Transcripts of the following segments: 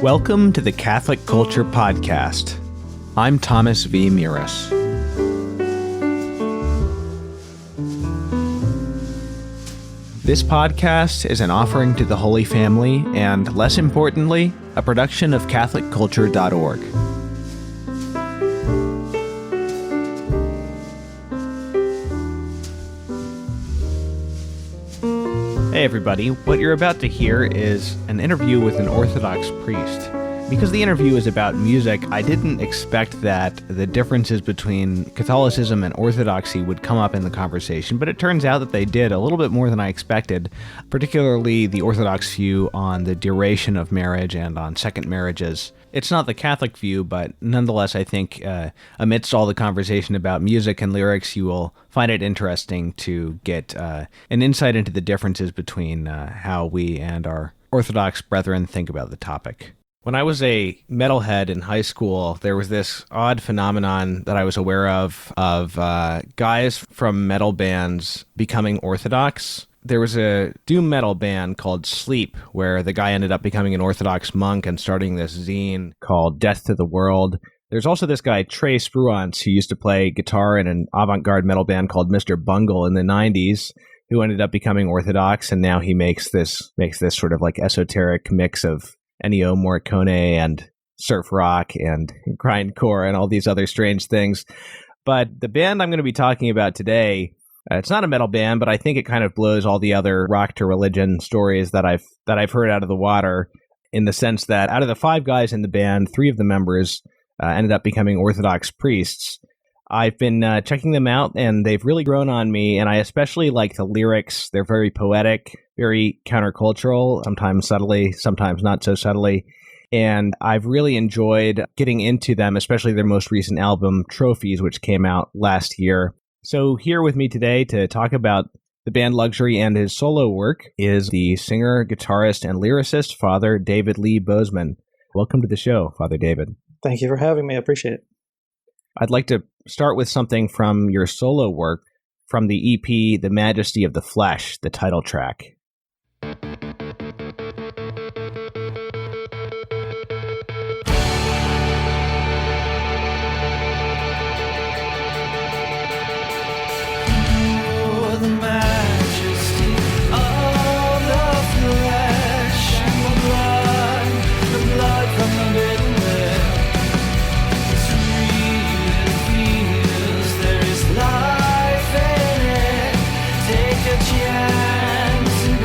Welcome to the Catholic Culture Podcast. I'm Thomas V. Muris. This podcast is an offering to the Holy Family and, less importantly, a production of CatholicCulture.org. Hey everybody, what you're about to hear is an interview with an Orthodox priest. Because the interview is about music, I didn't expect that the differences between Catholicism and Orthodoxy would come up in the conversation, but it turns out that they did a little bit more than I expected, particularly the Orthodox view on the duration of marriage and on second marriages. It's not the Catholic view, but nonetheless, I think amidst all the conversation about music and lyrics, you will find it interesting to get an insight into the differences between how we and our Orthodox brethren think about the topic. When I was a metalhead in high school, there was this odd phenomenon that I was aware of guys from metal bands becoming Orthodox. There was a doom metal band called Sleep, where the guy ended up becoming an Orthodox monk and starting this zine called Death to the World. There's also this guy, Trey Spruance, who used to play guitar in an avant-garde metal band called Mr. Bungle in the 90s, who ended up becoming Orthodox, and now he makes this sort of like esoteric mix of Ennio Morricone and surf rock and grindcore and all these other strange things. But the band I'm going to be talking about today, it's not a metal band, but I think it kind of blows all the other rock to religion stories that I've heard out of the water, in the sense that out of the 5 guys in the band, 3 of the members ended up becoming Orthodox priests. I've been checking them out, and they've really grown on me, and I especially like the lyrics. They're very poetic, very countercultural, sometimes subtly, sometimes not so subtly, and I've really enjoyed getting into them, especially their most recent album, Trophies, which came out last year. So here with me today to talk about the band Luxury and his solo work is the singer, guitarist, and lyricist, Father David Lee Bozeman. Welcome to the show, Father David. Thank you for having me. I appreciate it. I'd like to start with something from your solo work, from the EP, The Majesty of the Flesh, the title track. Chance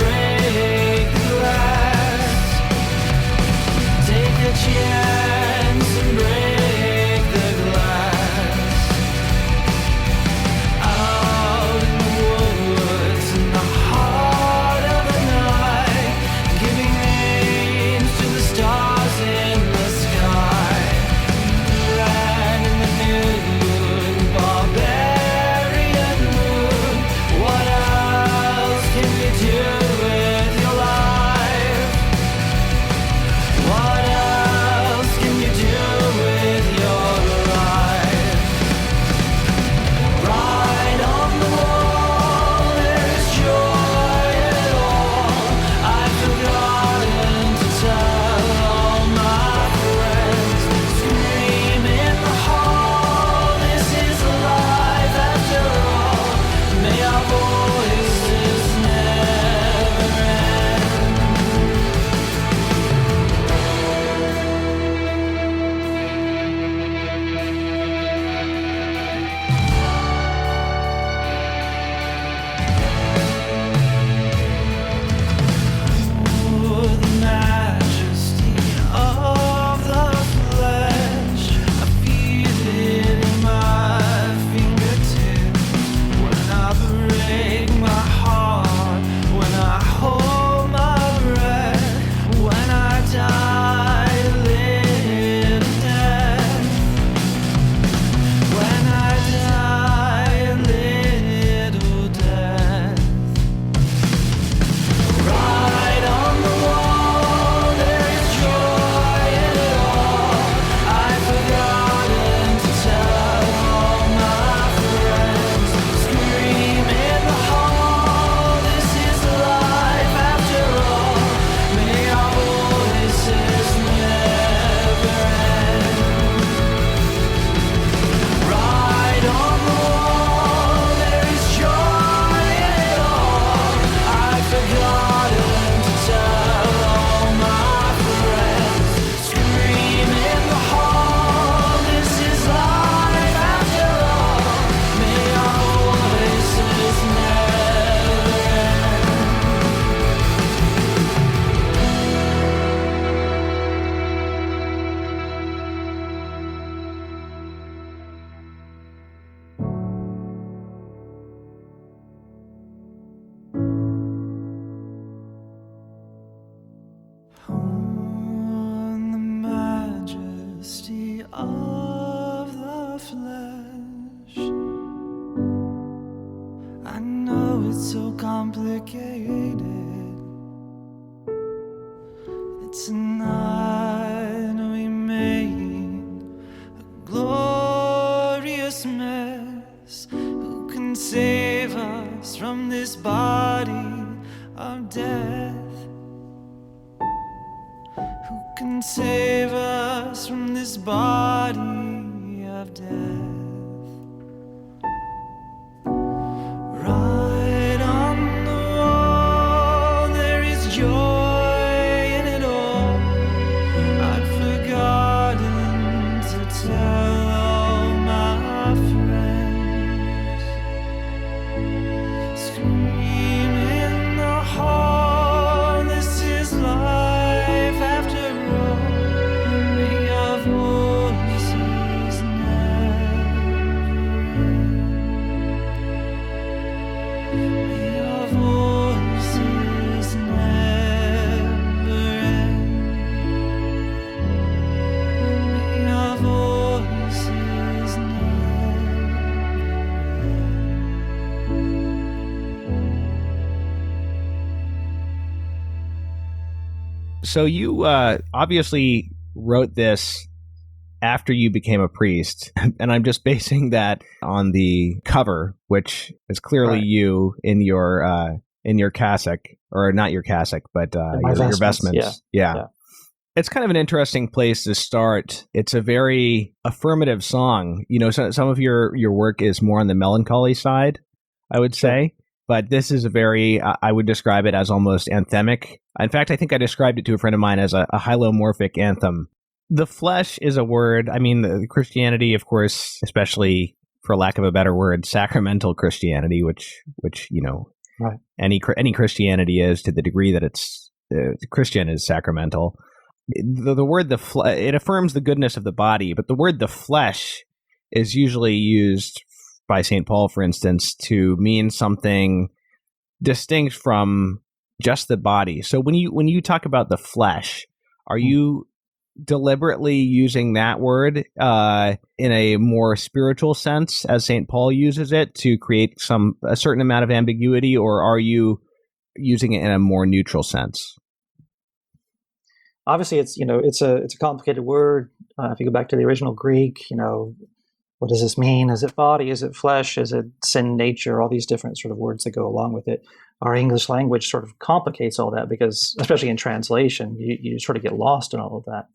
so complicated. It's a night we made a glorious mess. Who can save us from this body of death? Who can save us from this body of death? Right on the wall, there is joy in it all. I'd forgotten to tell all my friends. Scream in the hall, this is life after all. May our voices never end. May our voices never end. May our voices never So you obviously wrote this after you became a priest, and I'm just basing that on the cover, which is clearly Right. you in your cassock, or not your cassock, but my your vestments, vestments. yeah. It's kind of an interesting place to start. It's a very affirmative song. You know, some of your work is more on the melancholy side, I would say. But this is a very, I would describe it as almost anthemic. In fact, I think I described it to a friend of mine as a hilomorphic anthem. The flesh is a word. I mean, the Christianity, of course, especially for lack of a better word, sacramental Christianity, which you know, Right. any Christianity is, to the degree that it's Christian is sacramental. The word it affirms the goodness of the body, but the word the flesh is usually used by St. Paul, for instance, to mean something distinct from just the body. So when you talk about the flesh, are you deliberately using that word in a more spiritual sense, as St. Paul uses it, to create a certain amount of ambiguity, or are you using it in a more neutral sense? Obviously, it's a complicated word. If you go back to the original Greek, what does this mean? Is it body? Is it flesh? Is it sin nature? All these different sort of words that go along with it. Our English language sort of complicates all that because, especially in translation, you sort of get lost in all of that.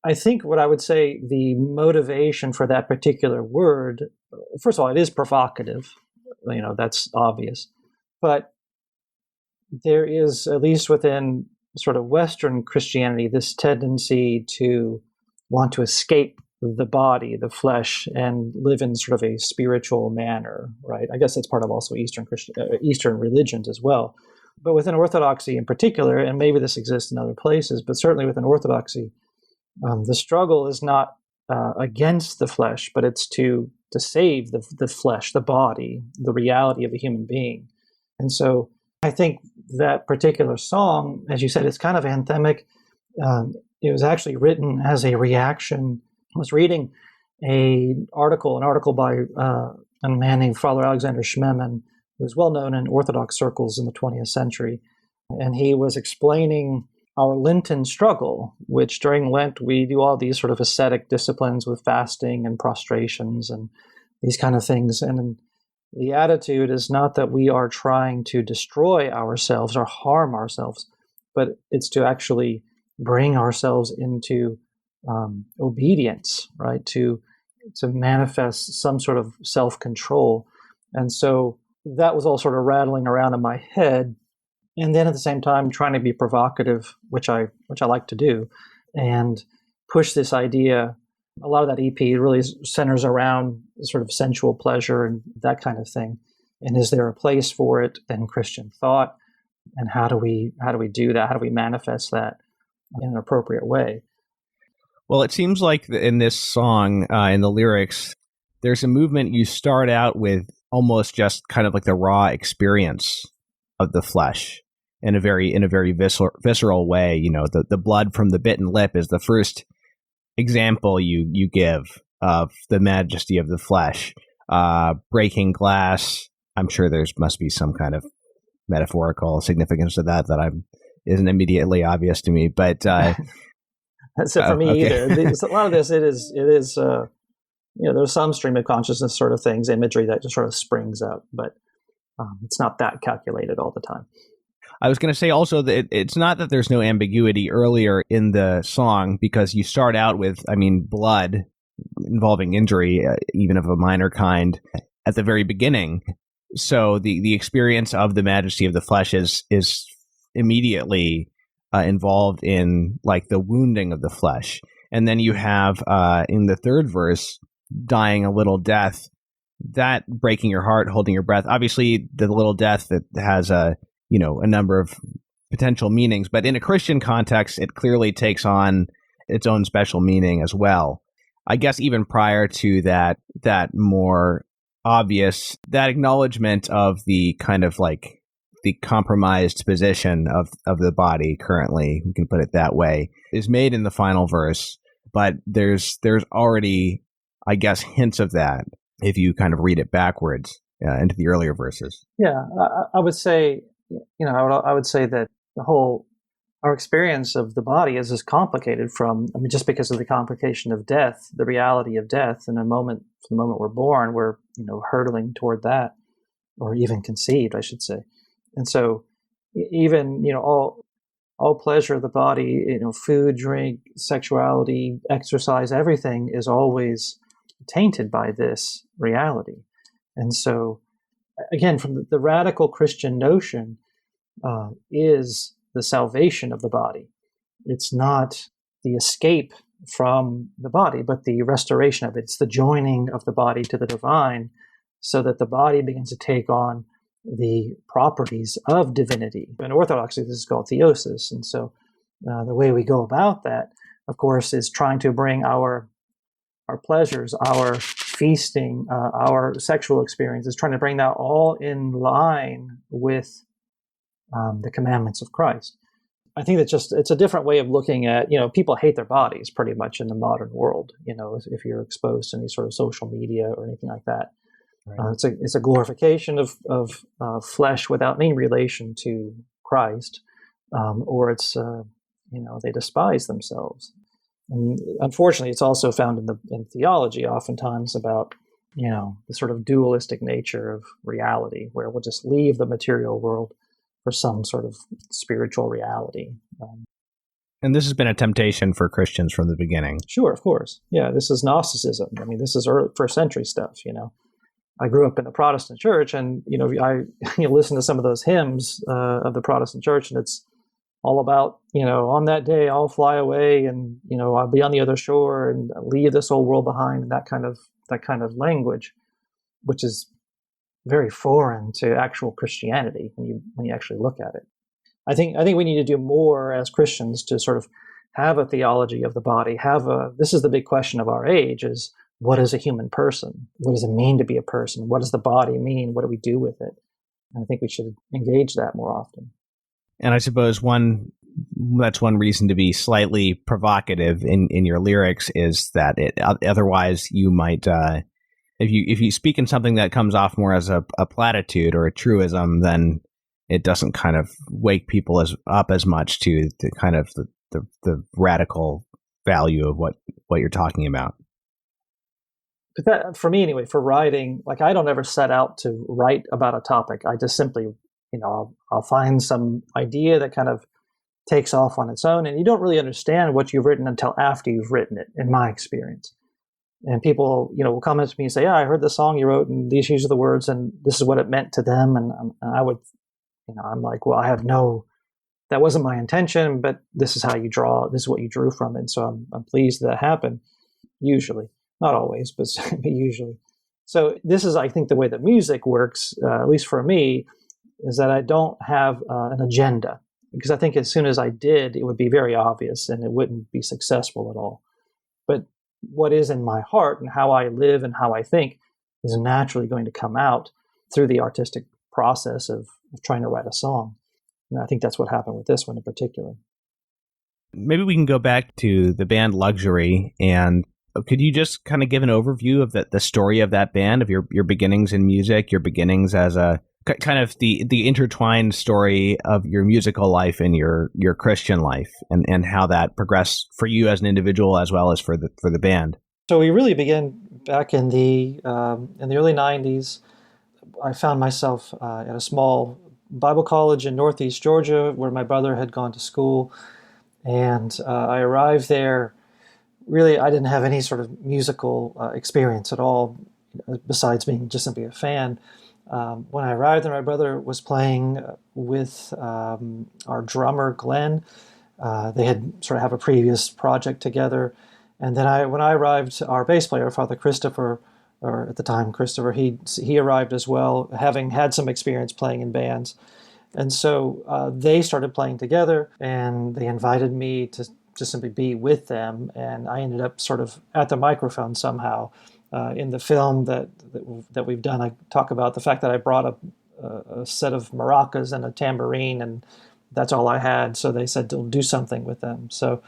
I think what I would say the motivation for that particular word, first of all, it is provocative. That's obvious. But there is, at least within sort of Western Christianity, this tendency to want to escape the body, the flesh, and live in sort of a spiritual manner, right? I guess that's part of also Eastern religions as well. But within Orthodoxy in particular, and maybe this exists in other places, but certainly within Orthodoxy, the struggle is not against the flesh, but it's to save the flesh, the body, the reality of a human being. And so I think that particular song, as you said, it's kind of anthemic. It was actually written as a reaction. I was reading an article by a man named Father Alexander Schmemann, who was well known in Orthodox circles in the 20th century. And he was explaining our Lenten struggle, which during Lent we do all these sort of ascetic disciplines with fasting and prostrations and these kind of things. And the attitude is not that we are trying to destroy ourselves or harm ourselves, but it's to actually bring ourselves into obedience, right? To manifest some sort of self-control. And so that was all sort of rattling around in my head. And then at the same time, trying to be provocative, which I like to do, and push this idea. A lot of that EP really centers around sort of sensual pleasure and that kind of thing. And is there a place for it in Christian thought? And how do we do that? How do we manifest that in an appropriate way? Well, it seems like in this song, in the lyrics, there's a movement. You start out with almost just kind of like the raw experience of the flesh in a very visceral way. You know, the blood from the bitten lip is the first example you give of the majesty of the flesh. Breaking glass, I'm sure must be some kind of metaphorical significance to that isn't immediately obvious to me. But that's it for me okay. either. A lot of this, it is there's some stream of consciousness sort of things, imagery that just sort of springs up, but it's not that calculated all the time. I was going to say also that it's not that there's no ambiguity earlier in the song, because you start out with, blood involving injury, even of a minor kind, at the very beginning. So the experience of the majesty of the flesh is immediately involved in like the wounding of the flesh. And then you have in the third verse, dying a little death, that breaking your heart, holding your breath. Obviously, the little death that has a number of potential meanings, but in a Christian context, it clearly takes on its own special meaning as well. I guess even prior to that more obvious, that acknowledgement of the kind of like the compromised position of the body currently, we can put it that way, is made in the final verse, but there's already, I guess, hints of that if you kind of read it backwards into the earlier verses. Yeah, I would say, I would say that our experience of the body is complicated from, just because of the complication of death, the reality of death. In from the moment we're born, we're, hurtling toward that, or even conceived, I should say. And so even, all pleasure of the body, food, drink, sexuality, exercise, everything is always tainted by this reality. And so, again, from the radical Christian notion is the salvation of the body. It's not the escape from the body, but the restoration of it. It's the joining of the body to the divine, so that the body begins to take on the properties of divinity. In Orthodoxy, this is called theosis. And so the way we go about that, of course, is trying to bring our pleasures, our feasting, our sexual experiences, trying to bring that all in line with the commandments of Christ. I think it's a different way of looking at, people hate their bodies pretty much in the modern world, if you're exposed to any sort of social media or anything like that. Right. It's a glorification of flesh without any relation to Christ, or it's, they despise themselves. And unfortunately, it's also found in theology oftentimes about, the sort of dualistic nature of reality, where we'll just leave the material world for some sort of spiritual reality. And this has been a temptation for Christians from the beginning. Sure, of course. Yeah, this is Gnosticism. This is first century stuff, I grew up in the Protestant church, and, I listen to some of those hymns of the Protestant church, and it's all about, on that day I'll fly away, and, I'll be on the other shore and leave this old world behind, and that kind of language, which is very foreign to actual Christianity when you actually look at it. I think we need to do more as Christians to sort of have a theology of the body. This is the big question of our age: is what is a human person? What does it mean to be a person? What does the body mean? What do we do with it? And I think we should engage that more often. And I suppose that's one reason to be slightly provocative in your lyrics, is that otherwise you might, if you speak in something that comes off more as a platitude or a truism, then it doesn't kind of wake people up as much to the kind of the radical value of what you're talking about. But that, for me anyway, for writing, like, I don't ever set out to write about a topic. I just simply, I'll find some idea that kind of takes off on its own, and you don't really understand what you've written until after you've written it, in my experience. And people, will come up to me and say, "Yeah, I heard the song you wrote, and these are the words, and this is what it meant to them." And I would, I'm like, well, that wasn't my intention, but this is how you draw. This is what you drew from it. And so I'm pleased that happened. Usually, not always, but usually. So this is, I think, the way that music works, at least for me, is that I don't have an agenda, because I think as soon as I did, it would be very obvious and it wouldn't be successful at all. But what is in my heart and how I live and how I think is naturally going to come out through the artistic process of trying to write a song. And I think that's what happened with this one in particular. Maybe we can go back to the band Luxury, and Could you just kind of give an overview of the story of that band, of your beginnings in music, your beginnings as a kind of the intertwined story of your musical life and your Christian life, and how that progressed for you as an individual as well as for the band? So we really began back in the early '90s. I found myself at a small Bible college in Northeast Georgia where my brother had gone to school, and I arrived there. Really, I didn't have any sort of musical experience at all, besides being just simply a fan. When I arrived there, my brother was playing with our drummer, Glenn. They had sort of have a previous project together. And then when I arrived, our bass player, Father Christopher, or at the time Christopher, he arrived as well, having had some experience playing in bands. And so they started playing together, and they invited me to just simply be with them. And I ended up sort of at the microphone somehow. In the film that we've done, I talk about the fact that I brought a set of maracas and a tambourine, and that's all I had. So they said to do something with them. So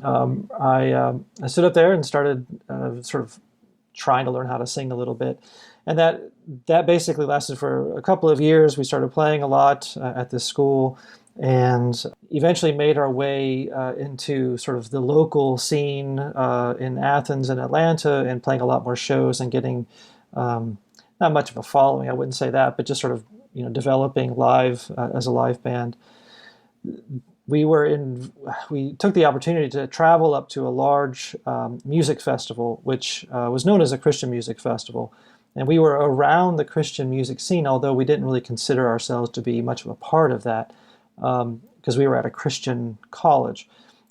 I stood up there and started sort of trying to learn how to sing a little bit. And that basically lasted for a couple of years. We started playing a lot at this school, and eventually made our way into sort of the local scene in Athens and Atlanta, and playing a lot more shows and getting not much of a following, I wouldn't say that, but just sort of developing live as a live band. We took the opportunity to travel up to a large music festival, which was known as a Christian music festival. And we were around the Christian music scene, although we didn't really consider ourselves to be much of a part of that, because we were at a Christian college.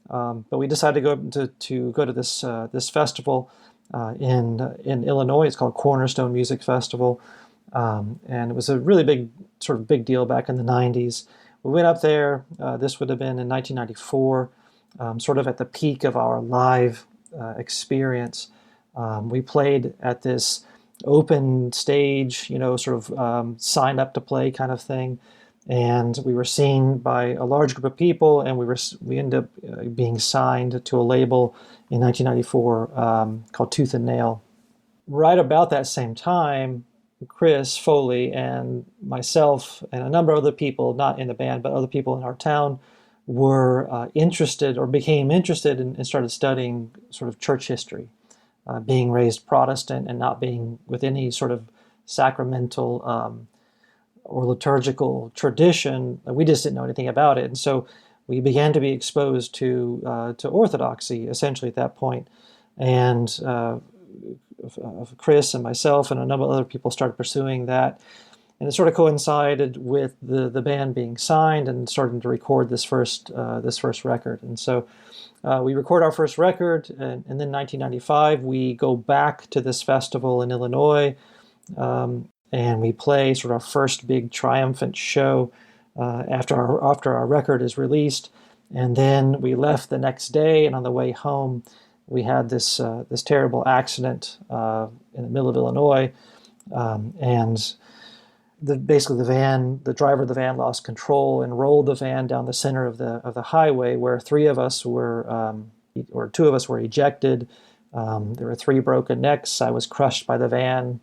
But we decided to go to this festival in Illinois. It's called Cornerstone Music Festival, and it was a really big deal back in the '90s. We went up there. This would have been in 1994, sort of at the peak of our live experience. We played at this open stage, sort of signed up to play kind of thing. And we were seen by a large group of people, and we ended up being signed to a label in 1994 called Tooth and Nail. Right about that same time, Chris Foley and myself and a number of other people, not in the band, but other people in our town, were interested or became interested and started studying sort of church history, being raised Protestant and not being with any sort of sacramental or liturgical tradition. We just didn't know anything about it. And so we began to be exposed to Orthodoxy, essentially, at that point. And Chris and myself and a number of other people started pursuing that. And it sort of coincided with the band being signed and starting to record this first record. And so we record our first record, and then 1995 we go back to this festival in Illinois, and we play sort of our first big triumphant show after our record is released. And then we left the next day, and on the way home we had this terrible accident in the middle of Illinois, and basically the driver of the van lost control and rolled the van down the center of the highway, where three of us were, or two of us were ejected. There were 3 broken necks. I was crushed by the van,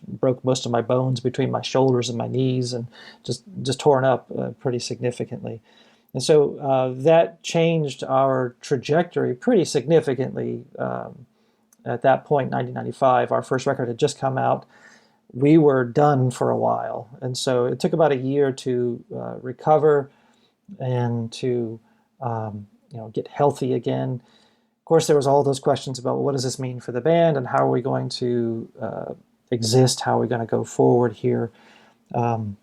broke most of my bones between my shoulders and my knees, and just torn up pretty significantly. And so that changed our trajectory pretty significantly. At that point, 1995, our first record had just come out. We were done for a while. And so it took about a year to recover and to get healthy again. Of course, there was all those questions about, well, what does this mean for the band, and how are we going to exist? How are we going to go forward here? And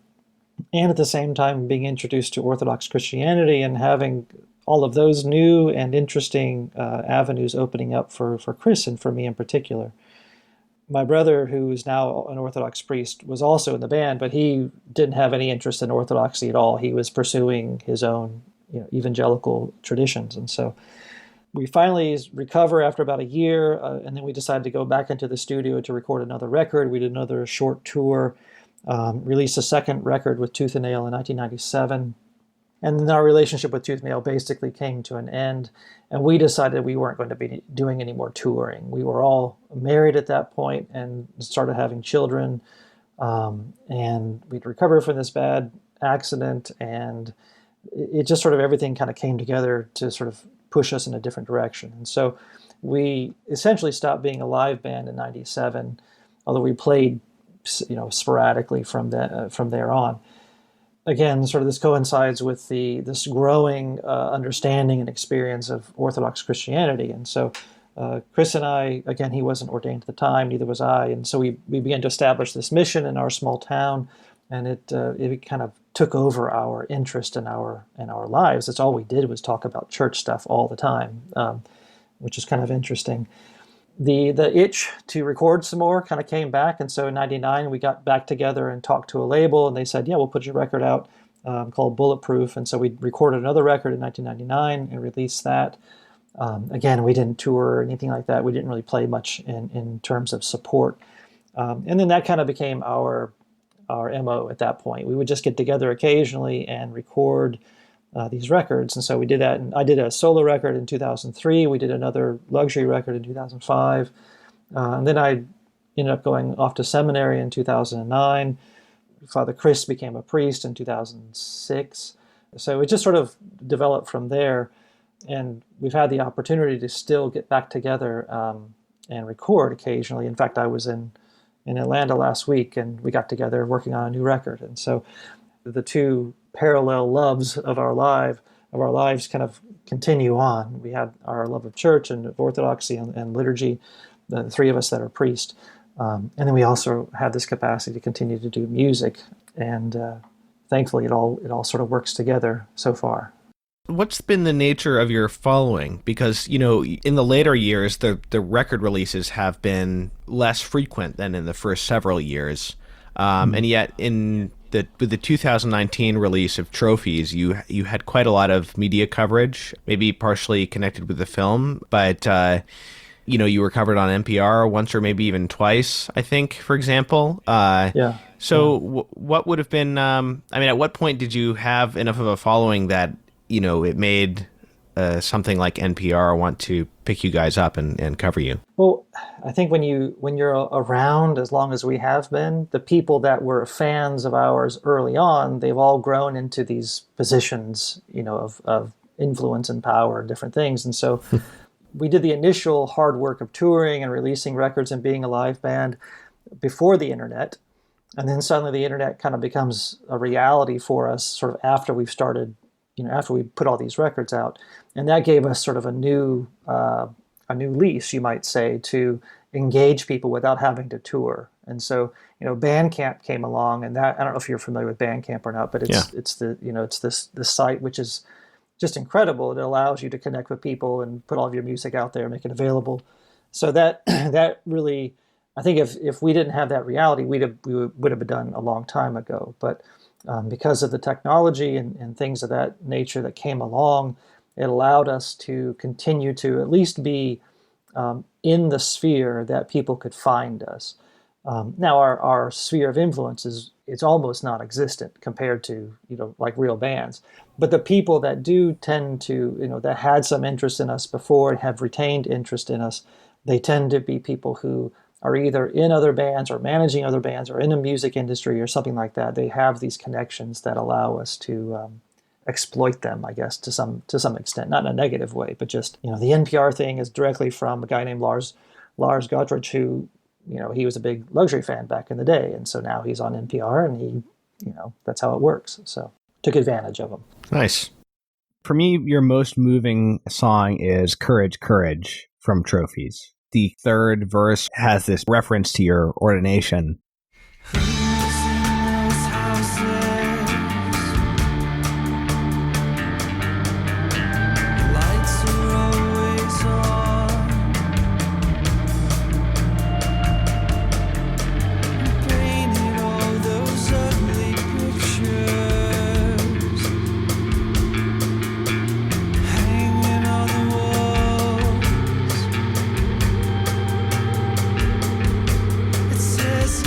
at the same time, being introduced to Orthodox Christianity and having all of those new and interesting avenues opening up for Chris and for me in particular. My brother, who is now an Orthodox priest, was also in the band, but he didn't have any interest in Orthodoxy at all. He was pursuing his own evangelical traditions. And so we finally recover after about a year, and then we decided to go back into the studio to record another record. We did another short tour, released a second record with Tooth and Nail in 1997. And then our relationship with Tooth Nail basically came to an end, and we decided we weren't going to be doing any more touring. We were all married at that point and started having children, and we'd recovered from this bad accident, and it just sort of everything kind of came together to sort of push us in a different direction. And so we essentially stopped being a live band in '97, although we played, sporadically from there on. Again, sort of this coincides with this growing understanding and experience of Orthodox Christianity. And so Chris and I, again, he wasn't ordained at the time, neither was I. And so we began to establish this mission in our small town, and it kind of took over our interest in our lives. That's all we did was talk about church stuff all the time, which is kind of interesting. The itch to record some more kind of came back, and so in '99 we got back together and talked to a label, and they said, yeah, we'll put your record out called Bulletproof. And so we recorded another record in 1999 and released that. Again, we didn't tour or anything like that. We didn't really play much in terms of support. And then that kind of became our MO at that point. We would just get together occasionally and record these records. And so we did that. And I did a solo record in 2003. We did another luxury record in 2005. And then I ended up going off to seminary in 2009. Father Chris became a priest in 2006. So it just sort of developed from there. And we've had the opportunity to still get back together and record occasionally. In fact, I was in Atlanta last week, and we got together working on a new record. And so the two parallel loves of our lives kind of continue on. We had our love of church and of Orthodoxy and liturgy, the three of us that are priests. And then we also have this capacity to continue to do music. And thankfully, it all sort of works together so far. What's been the nature of your following? Because, in the later years, the record releases have been less frequent than in the first several years. And yet with the 2019 release of Trophies, you had quite a lot of media coverage, maybe partially connected with the film, but you were covered on NPR once or maybe even twice, I think, for example. Yeah. So what would have been, at what point did you have enough of a following that, it made something like NPR want to pick you guys up and cover you? Well, I think when you're around as long as we have been, the people that were fans of ours early on, they've all grown into these positions, of influence and power and different things. And so we did the initial hard work of touring and releasing records and being a live band before the internet. And then suddenly the internet kind of becomes a reality for us sort of after we've started, after we put all these records out. And that gave us sort of a new lease, you might say, to engage people without having to tour. And so, Bandcamp came along, and that, I don't know if you're familiar with Bandcamp or not, but it's this site which is just incredible. It allows you to connect with people and put all of your music out there, make it available. So that really, I think if we didn't have that reality, we would have been done a long time ago. But because of the technology and things of that nature that came along, it allowed us to continue to at least be in the sphere that people could find us. Now, our sphere of influence it's almost non-existent compared to, like real bands. But the people that do tend to, that had some interest in us before and have retained interest in us, they tend to be people who are either in other bands or managing other bands or in the music industry or something like that. They have these connections that allow us to exploit them, I guess, to some extent, not in a negative way, but just, the NPR thing is directly from a guy named Lars Godrich, who, he was a big luxury fan back in the day. And so now he's on NPR, and he, that's how it works. So took advantage of him. Nice. For me, your most moving song is Courage, Courage from Trophies. The third verse has this reference to your ordination. It says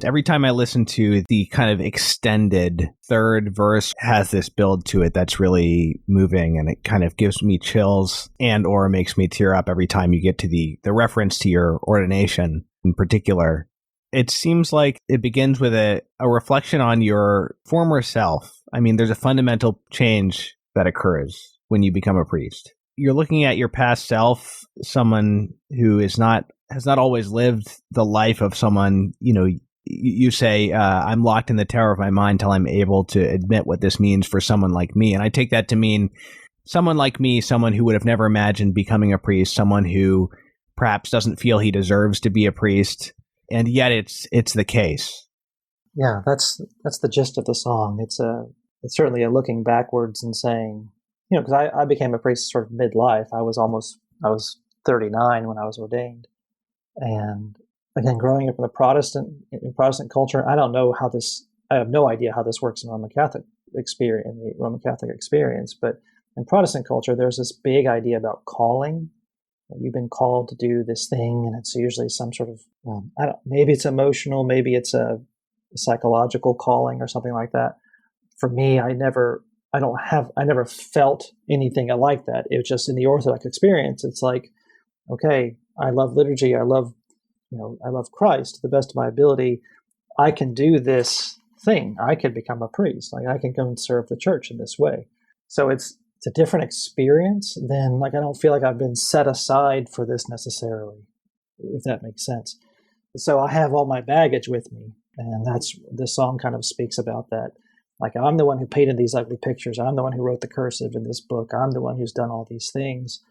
Every time I listen to the kind of extended third verse has this build to it that's really moving, and it kind of gives me chills and or makes me tear up every time you get to the reference to your ordination in particular. It seems like it begins with a reflection on your former self. I mean, there's a fundamental change that occurs when you become a priest. You're looking at your past self, someone who has not always lived the life of someone, you say, I'm locked in the tower of my mind till I'm able to admit what this means for someone like me. And I take that to mean someone like me, someone who would have never imagined becoming a priest, someone who perhaps doesn't feel he deserves to be a priest. And yet it's the case. Yeah, that's the gist of the song. It's certainly a looking backwards and saying, because I became a priest sort of midlife. I was 39 when I was ordained. And again, growing up in Protestant culture, I have no idea how this works in the Roman Catholic experience, but in Protestant culture, there's this big idea about calling. You've been called to do this thing, and it's usually some sort of, maybe it's emotional, maybe it's a psychological calling or something like that. For me, I never felt anything like that. It was just in the Orthodox experience. It's like, okay, I love liturgy. I love Christ to the best of my ability. I can do this thing. I could become a priest. Like I can go and serve the church in this way. So it's a different experience than I don't feel like I've been set aside for this necessarily, if that makes sense. So I have all my baggage with me, and this song kind of speaks about that. Like I'm the one who painted these ugly pictures. I'm the one who wrote the cursive in this book. I'm the one who's done all these things.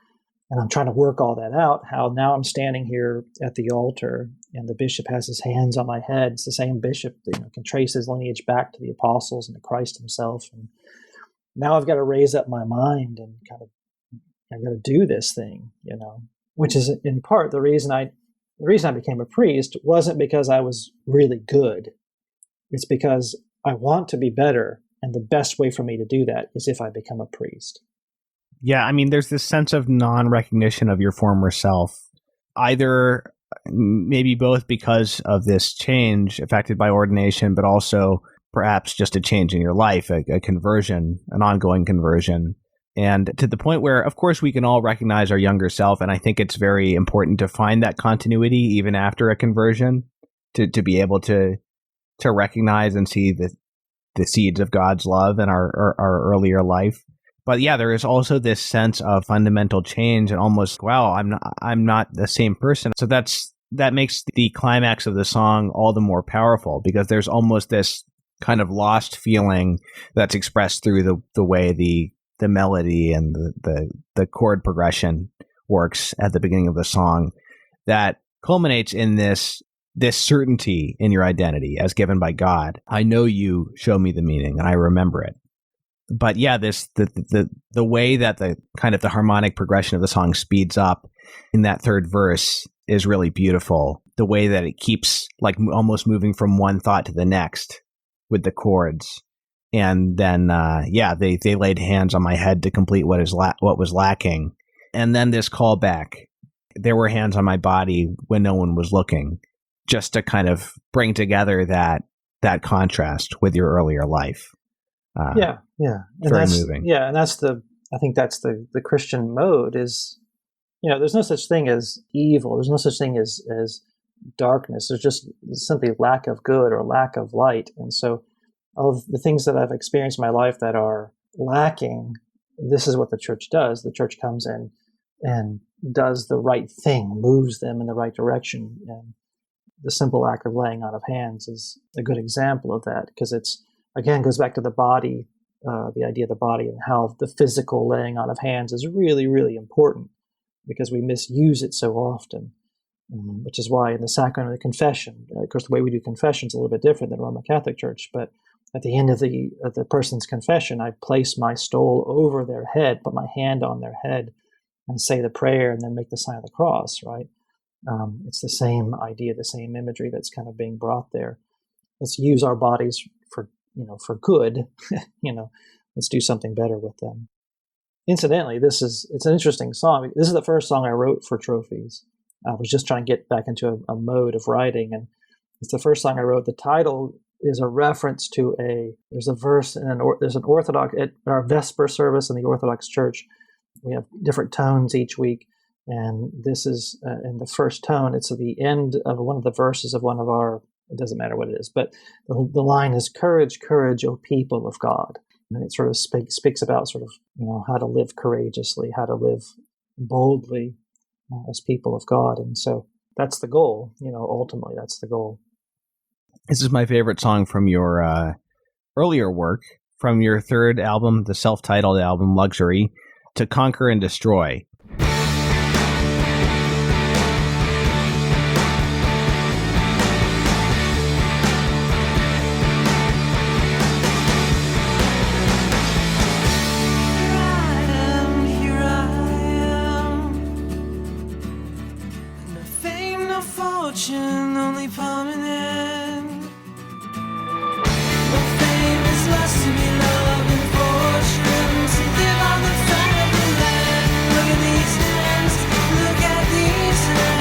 And I'm trying to work all that out, how now I'm standing here at the altar and the bishop has his hands on my head. It's the same bishop that can trace his lineage back to the apostles and to Christ himself. And now I've got to raise up my mind and kind of, I've got to do this thing, which is in part the reason I became a priest wasn't because I was really good. It's because I want to be better. And the best way for me to do that is if I become a priest. Yeah, I mean, there's this sense of non-recognition of your former self, either maybe both because of this change affected by ordination, but also perhaps just a change in your life, a conversion, an ongoing conversion. And to the point where, of course, we can all recognize our younger self. And I think it's very important to find that continuity even after a conversion, to be able to recognize and see the seeds of God's love in our earlier life. But yeah, there is also this sense of fundamental change and almost, wow, I'm not the same person. So that makes the climax of the song all the more powerful, because there's almost this kind of lost feeling that's expressed through the way the melody and the chord progression works at the beginning of the song, that culminates in this certainty in your identity as given by God. I know you show me the meaning and I remember it. But yeah, the way that the kind of the harmonic progression of the song speeds up in that third verse is really beautiful. The way that it keeps almost moving from one thought to the next with the chords. And then, they laid hands on my head to complete what was lacking. And then this callback, there were hands on my body when no one was looking, just to kind of bring together that contrast with your earlier life. Yeah. Very moving. Yeah, and I think that's the Christian mode is, there's no such thing as evil. There's no such thing as darkness. There's just simply lack of good or lack of light. And so all of the things that I've experienced in my life that are lacking, this is what the church does. The church comes in and does the right thing, moves them in the right direction. And the simple act of laying on of hands is a good example of that, because it's, again, goes back to the body, the idea of the body, and how the physical laying on of hands is really, really important, because we misuse it so often, which is why in the sacrament of confession, of course, the way we do confession is a little bit different than the Roman Catholic Church, but at the end of the person's confession, I place my stole over their head, put my hand on their head, and say the prayer, and then make the sign of the cross, right? It's the same idea, the same imagery that's kind of being brought there. Let's use our bodies for good, let's do something better with them. Incidentally, it's an interesting song. This is the first song I wrote for trophies. I was just trying to get back into a mode of writing, and It's the first song I wrote. The title is a reference to there's a verse there's an Orthodox, at our Vesper service in the Orthodox Church. We have different tones each week. And this is in the first tone. It's at the end of one of the verses of one of our, it doesn't matter what it is, but the line is, "Courage, courage, O people of God." And it sort of speaks about sort of, how to live courageously, how to live boldly as people of God. And so that's the goal, ultimately that's the goal. This is my favorite song from your earlier work, from your third album, the self-titled album, Luxury, "To Conquer and Destroy." Only permanent. No fame is less to be loved and fortune to live on the family land. Look at these hands, look at these hands.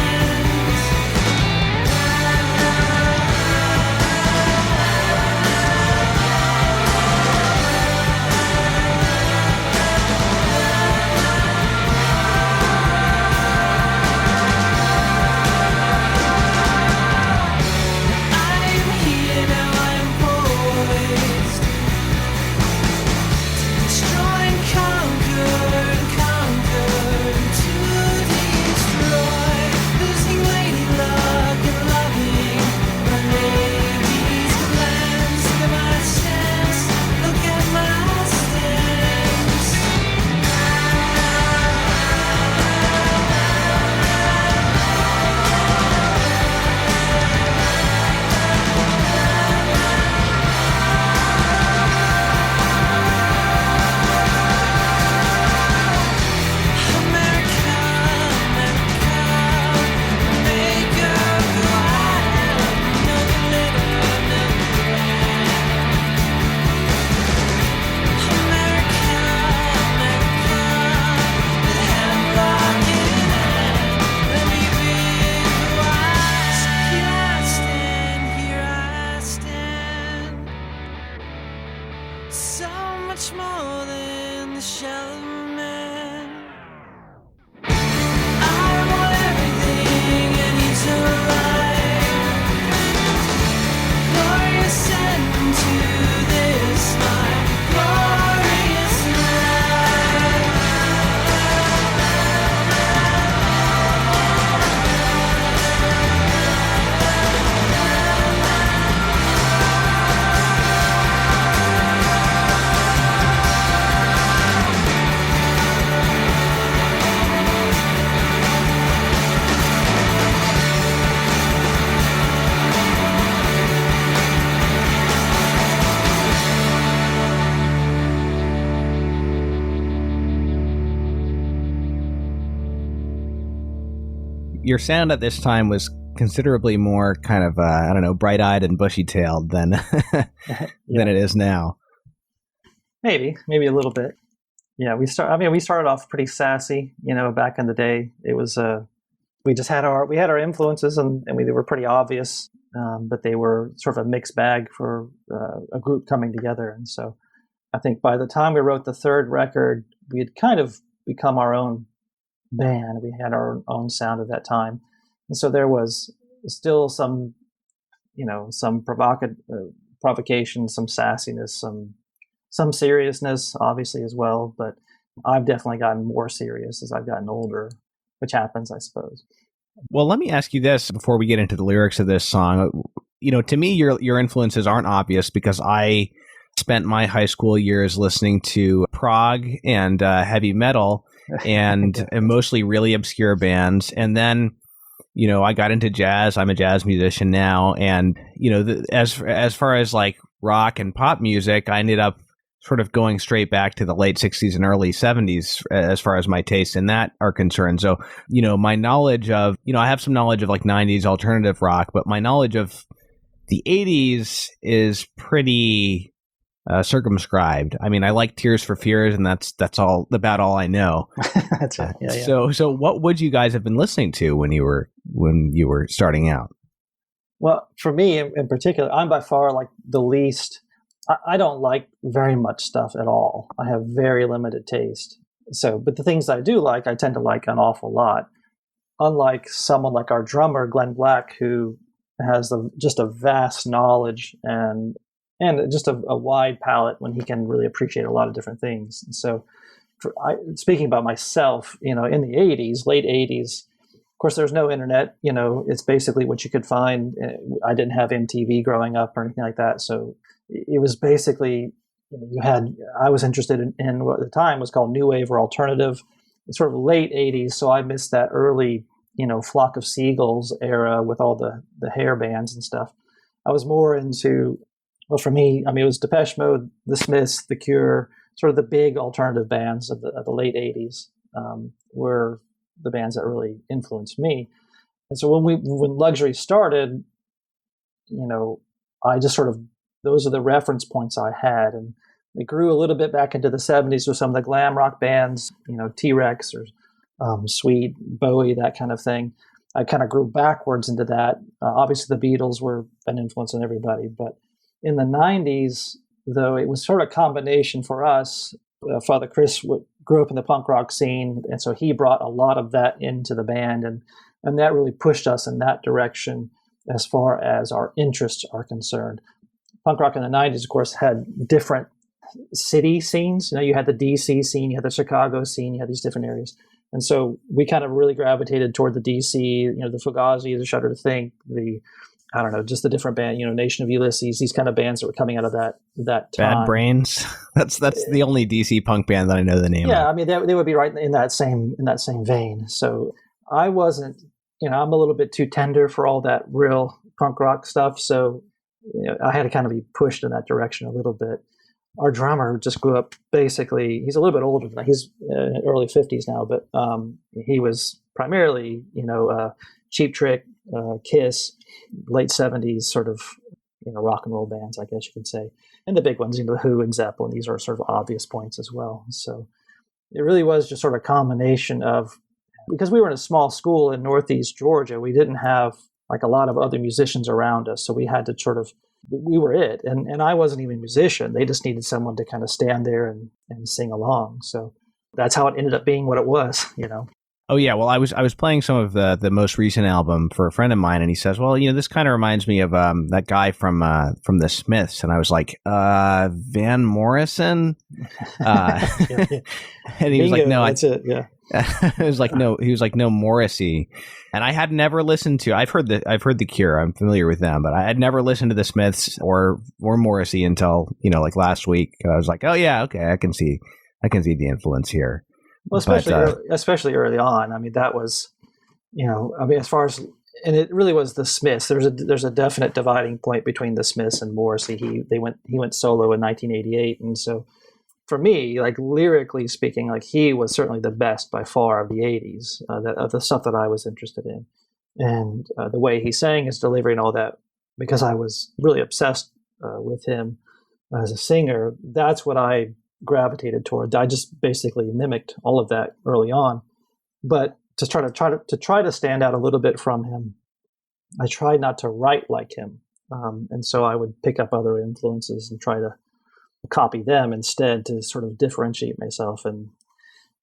Your sound at this time was considerably more kind of, bright-eyed and bushy-tailed than than it is now. Maybe a little bit. Yeah, we started off pretty sassy, back in the day. It was, we just had our influences and they were pretty obvious, but they were sort of a mixed bag for a group coming together. And so I think by the time we wrote the third record, we had kind of become our own band. We had our own sound at that time. And so there was still some, some provocation, some sassiness, some seriousness, obviously, as well. But I've definitely gotten more serious as I've gotten older, which happens, I suppose. Well, let me ask you this before we get into the lyrics of this song. To me, your influences aren't obvious because I spent my high school years listening to prog and heavy metal and mostly really obscure bands. And then, I got into jazz. I'm a jazz musician now. And, as far as like rock and pop music, I ended up sort of going straight back to the late 60s and early 70s as far as my tastes in that are concerned. So, my knowledge of, I have some knowledge of like 90s alternative rock, but my knowledge of the 80s is pretty circumscribed. I mean, I like Tears for Fears, and that's about all I know. That's it. Yeah. So what would you guys have been listening to when you were starting out? Well, for me in particular, I'm by far like the least. I don't like very much stuff at all. I have very limited taste. So, but the things I do like, I tend to like an awful lot. Unlike someone like our drummer, Glenn Black, who has just a vast knowledge and just a wide palette when he can really appreciate a lot of different things. And so, speaking about myself, in the 80s, late 80s, of course, there's no internet. It's basically what you could find. I didn't have MTV growing up or anything like that. So it was basically, I was interested in what at the time was called new wave or alternative. It's sort of late 80s. So I missed that early, Flock of Seagulls era with all the hair bands and stuff. I was more into, well, for me, it was Depeche Mode, The Smiths, The Cure, sort of the big alternative bands of the late 80s were the bands that really influenced me. And so when Luxury started, I just sort of, those are the reference points I had. And it grew a little bit back into the 70s with some of the glam rock bands, T-Rex or Sweet, Bowie, that kind of thing. I kind of grew backwards into that. Obviously, the Beatles were an influence on everybody. But in the 90s, though, it was sort of a combination for us. Father Chris grew up in the punk rock scene, and so he brought a lot of that into the band, and that really pushed us in that direction as far as our interests are concerned. Punk rock in the 90s, of course, had different city scenes. You had the DC scene, you had the Chicago scene, you had these different areas. And so we kind of really gravitated toward the DC, the Fugazi, the Shudder to Think, just the different band, Nation of Ulysses, these kind of bands that were coming out of that time. Bad Brains. That's the only DC punk band that I know the name of. Yeah, they would be right in that same vein. So I wasn't, I'm a little bit too tender for all that real punk rock stuff. So I had to kind of be pushed in that direction a little bit. Our drummer just grew up basically, he's a little bit older than that. He's early 50s now, but he was primarily, Cheap Trick, Kiss, late 70s sort of, rock and roll bands, I guess you could say. And the big ones, Who and Zeppelin, these are sort of obvious points as well. So it really was just sort of a combination of, because we were in a small school in Northeast Georgia, we didn't have like a lot of other musicians around us. So we had to we were it. And I wasn't even a musician. They just needed someone to kind of stand there and sing along. So that's how it ended up being what it was, Oh yeah, well I was playing some of the most recent album for a friend of mine, and he says, well, this kind of reminds me of that guy from the Smiths, and I was like, Van Morrison, and he was like, no, that's it, yeah. It was like no, he was like, no, Morrissey, and I had never listened to. I've heard the Cure, I'm familiar with them, but I had never listened to the Smiths or Morrissey until like last week. And I was like, oh yeah, okay, I can see the influence here. Well, especially early on. That was, as far as, and it really was the Smiths. There's a definite dividing point between the Smiths and Morrissey. He went solo in 1988, and so for me, like lyrically speaking, like he was certainly the best by far of the 80s, of the stuff that I was interested in, and the way he sang, his delivery, and all that. Because I was really obsessed with him as a singer, that's what I gravitated toward. I just basically mimicked all of that early on, but to try to stand out a little bit from him, I tried not to write like him, and so I would pick up other influences and try to copy them instead to sort of differentiate myself. And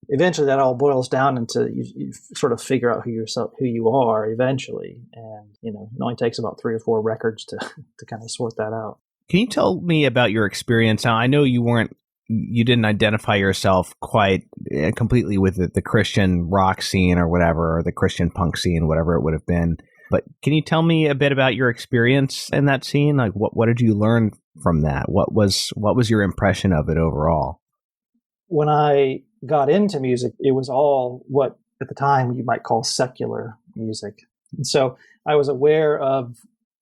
eventually, that all boils down into you sort of figure out who you are eventually, and it only takes about 3 or 4 records to kind of sort that out. Can you tell me about your experience? Now, I know you didn't identify yourself quite completely with the Christian rock scene or whatever, or the Christian punk scene, whatever it would have been. But can you tell me a bit about your experience in that scene? Like, what did you learn from that? What was your impression of it overall? When I got into music, it was all what at the time you might call secular music. And so I was aware of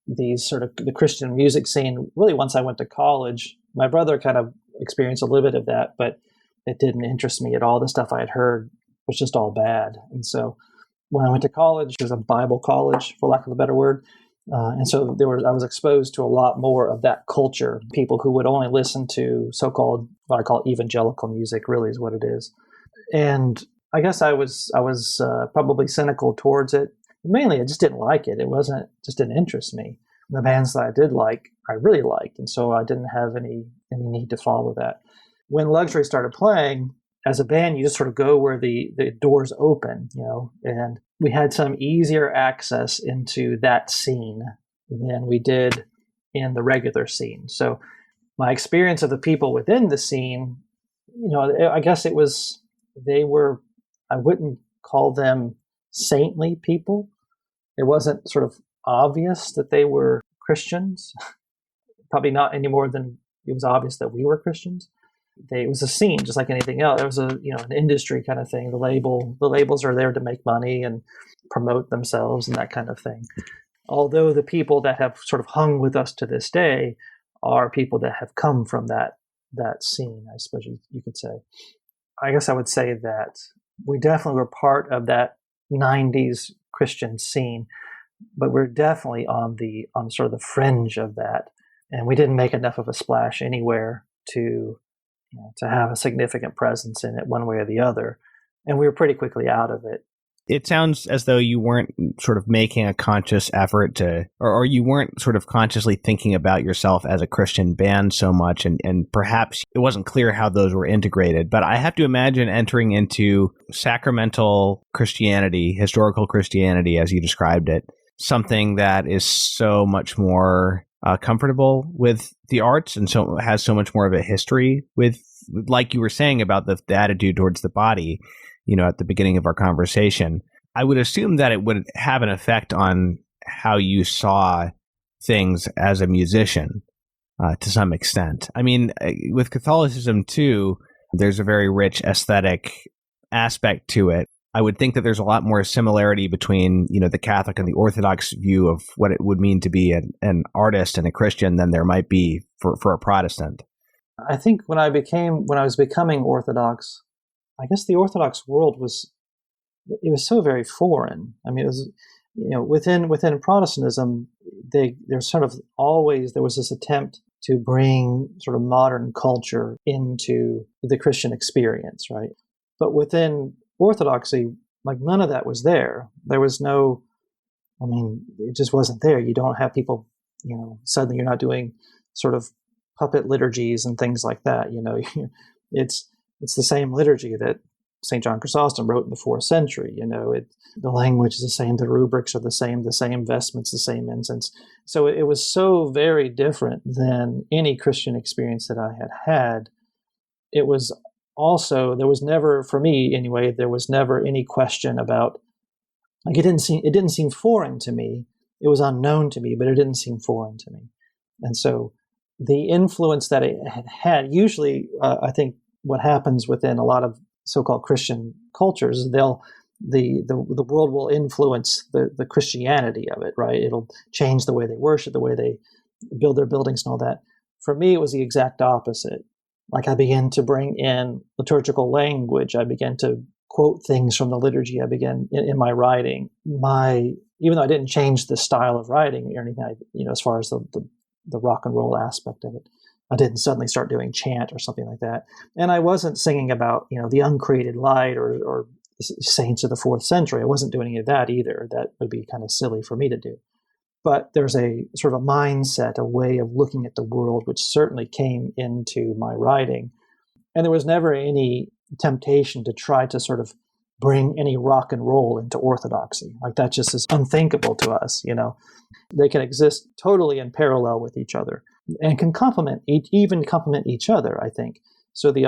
these sort of the Christian music scene really once I went to college. My brother kind of experienced a little bit of that, but it didn't interest me at all. The stuff I had heard was just all bad. And so when I went to college, it was a Bible college, for lack of a better word. And so I was exposed to a lot more of that culture, people who would only listen to so-called, what I call evangelical music, really is what it is. And I guess I was probably cynical towards it. Mainly, I just didn't like it. Just didn't interest me. The bands that I did like, I really liked, and so I didn't have any need to follow that. When Luxury started playing, as a band, you just sort of go where the doors open, and we had some easier access into that scene than we did in the regular scene. So my experience of the people within the scene, I guess I wouldn't call them saintly people. It wasn't sort of obvious that they were Christians, probably not any more than it was obvious that we were Christians. It was a scene, just like anything else. It was an industry kind of thing. The labels are there to make money and promote themselves and that kind of thing. Although the people that have sort of hung with us to this day are people that have come from that scene, I suppose you could say. I guess I would say that we definitely were part of that 90s Christian scene, but we're definitely on sort of the fringe of that. And we didn't make enough of a splash anywhere to have a significant presence in it one way or the other. And we were pretty quickly out of it. It sounds as though you weren't sort of making a conscious effort or you weren't sort of consciously thinking about yourself as a Christian band so much, and perhaps it wasn't clear how those were integrated. But I have to imagine entering into sacramental Christianity, historical Christianity, as you described it, something that is so much more comfortable with the arts and so has so much more of a history with, like you were saying about the attitude towards the body, at the beginning of our conversation. I would assume that it would have an effect on how you saw things as a musician to some extent. I mean, with Catholicism too, there's a very rich aesthetic aspect to it. I would think that there's a lot more similarity between, the Catholic and the Orthodox view of what it would mean to be an artist and a Christian than there might be for a Protestant. I think when I was becoming Orthodox, I guess the Orthodox world was so very foreign. I mean, it was, within Protestantism, there was this attempt to bring sort of modern culture into the Christian experience, right? But within Orthodoxy, like none of that was there. There was it just wasn't there. You don't have people, suddenly you're not doing sort of puppet liturgies and things like that. It's the same liturgy that St. John Chrysostom wrote in the 4th century. The language is the same, the rubrics are the same vestments, the same incense. So it was so very different than any Christian experience that I had. It was also, there was never, for me anyway, there was never any question about, it didn't seem foreign to me. It was unknown to me, but it didn't seem foreign to me. And so the influence that it had, usually I think what happens within a lot of so-called Christian cultures is the world will influence the Christianity of it, right? It'll change the way they worship, the way they build their buildings and all that. For me, it was the exact opposite. Like I began to bring in liturgical language. I began to quote things from the liturgy. I began in my writing. Even though I didn't change the style of writing or anything, as far as the rock and roll aspect of it, I didn't suddenly start doing chant or something like that. And I wasn't singing about, the uncreated light or saints of the 4th century. I wasn't doing any of that either. That would be kind of silly for me to do. But there's a sort of a mindset, a way of looking at the world, which certainly came into my writing. And there was never any temptation to try to sort of bring any rock and roll into Orthodoxy. Like that just is unthinkable to us, They can exist totally in parallel with each other and can complement each other, I think. So the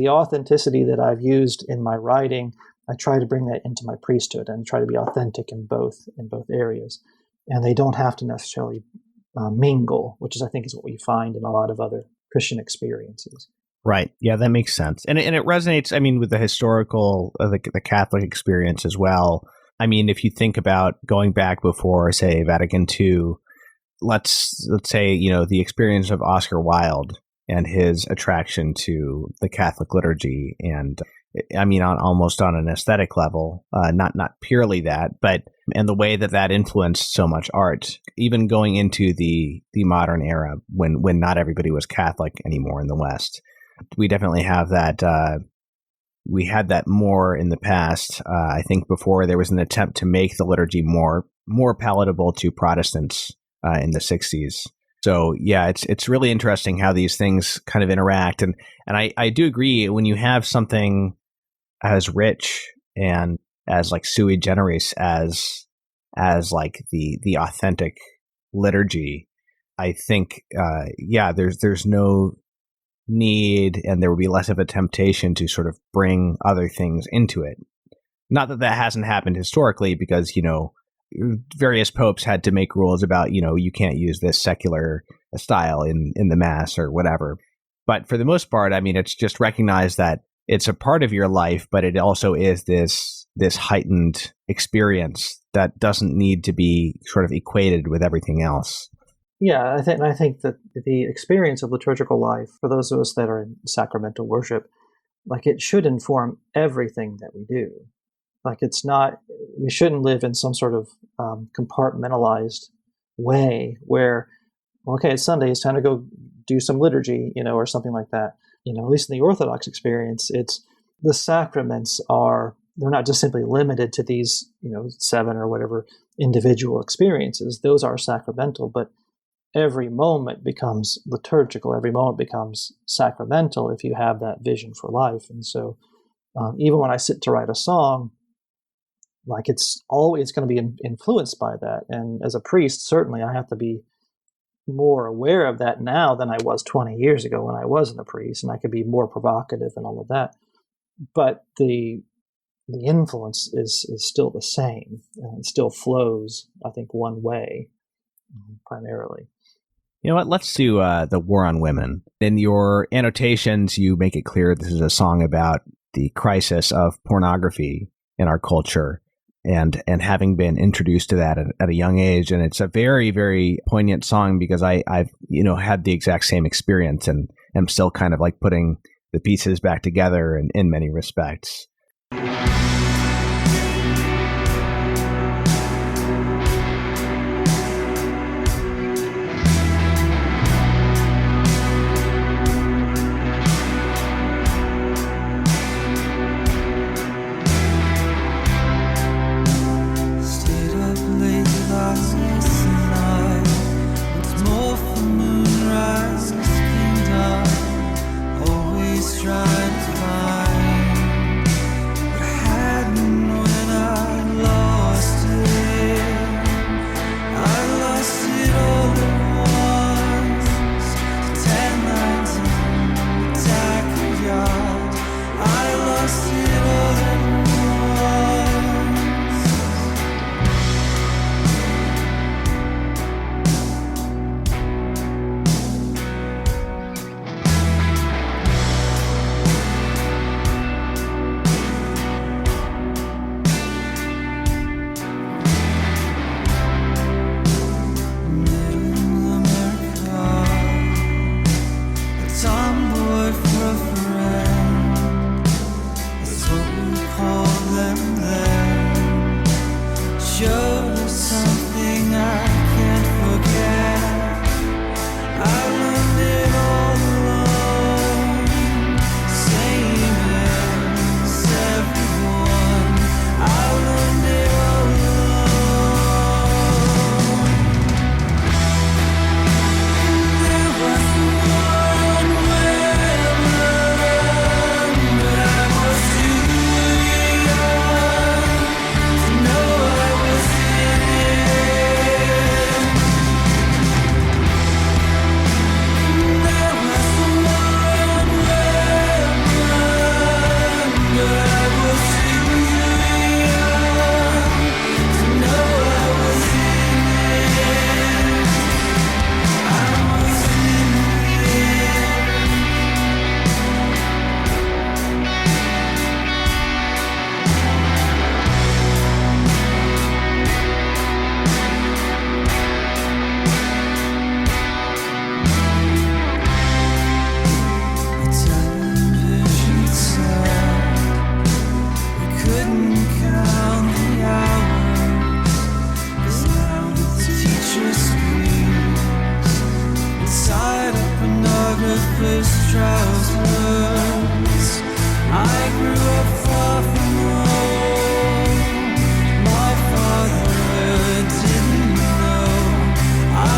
authenticity that I've used in my writing, I try to bring that into my priesthood and try to be authentic in both areas. And they don't have to necessarily mingle, which is, I think, is what we find in a lot of other Christian experiences. Right. Yeah, that makes sense. And it resonates, with the historical, the Catholic experience as well. If you think about going back before, say, Vatican II, let's say, the experience of Oscar Wilde and his attraction to the Catholic liturgy and almost on an aesthetic level, not purely that, but and the way that influenced so much art, even going into the modern era when not everybody was Catholic anymore in the West. We definitely have that. We had that more in the past. I think before there was an attempt to make the liturgy more palatable to Protestants in the 60s. So yeah, it's really interesting how these things kind of interact. And I do agree, when you have something as rich and as like sui generis as like the authentic liturgy, I think there's no need, and there would be less of a temptation to sort of bring other things into it. Not that hasn't happened historically, because various popes had to make rules about you can't use this secular style in the mass or whatever. But for the most part, I mean, it's just recognize that it's a part of your life, but it also is this heightened experience that doesn't need to be sort of equated with everything else. Yeah, I think that the experience of liturgical life, for those of us that are in sacramental worship, like, it should inform everything that we do. Like, we shouldn't live in some sort of compartmentalized way where, okay, it's Sunday, it's time to go do some liturgy, or something like that. At least in the Orthodox experience, it's the sacraments they're not just simply limited to these, 7 or whatever individual experiences. Those are sacramental, but every moment becomes liturgical. Every moment becomes sacramental if you have that vision for life. And so even when I sit to write a song, like, it's always going to be influenced by that. And as a priest, certainly I have to be more aware of that now than I was 20 years ago when I wasn't a priest, and I could be more provocative and all of that. But the influence is still the same, and it still flows, I think, one way primarily. You know what? Let's do the War on Women. In your annotations, you make it clear this is a song about the crisis of pornography in our culture, and having been introduced to that at a young age. And it's a very, very poignant song, because I've had the exact same experience, and am still kind of like putting the pieces back together in many respects. I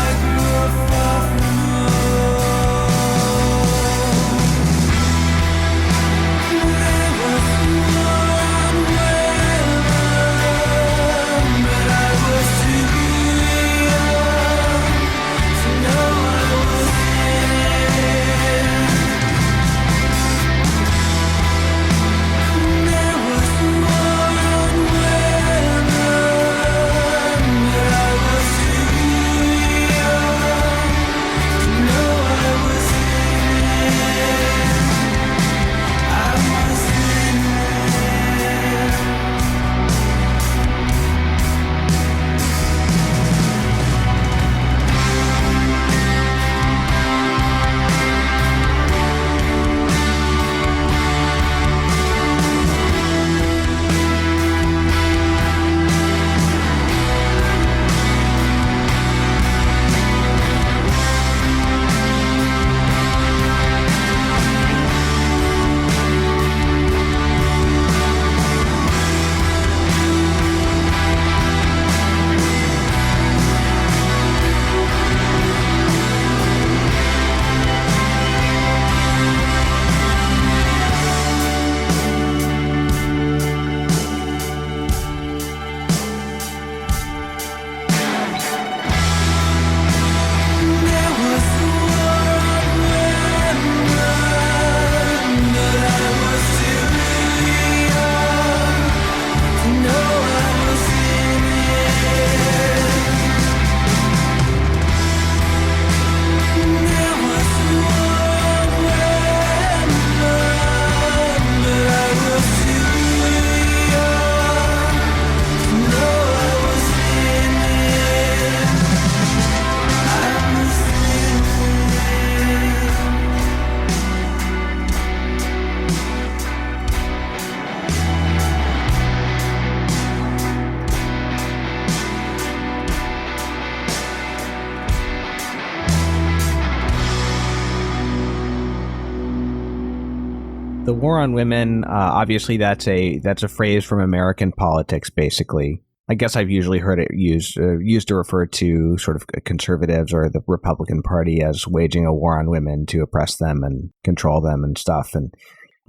The war on women, obviously that's a phrase from American politics, basically. I guess I've usually heard it used to refer to sort of conservatives or the Republican Party as waging a war on women to oppress them and control them and stuff. And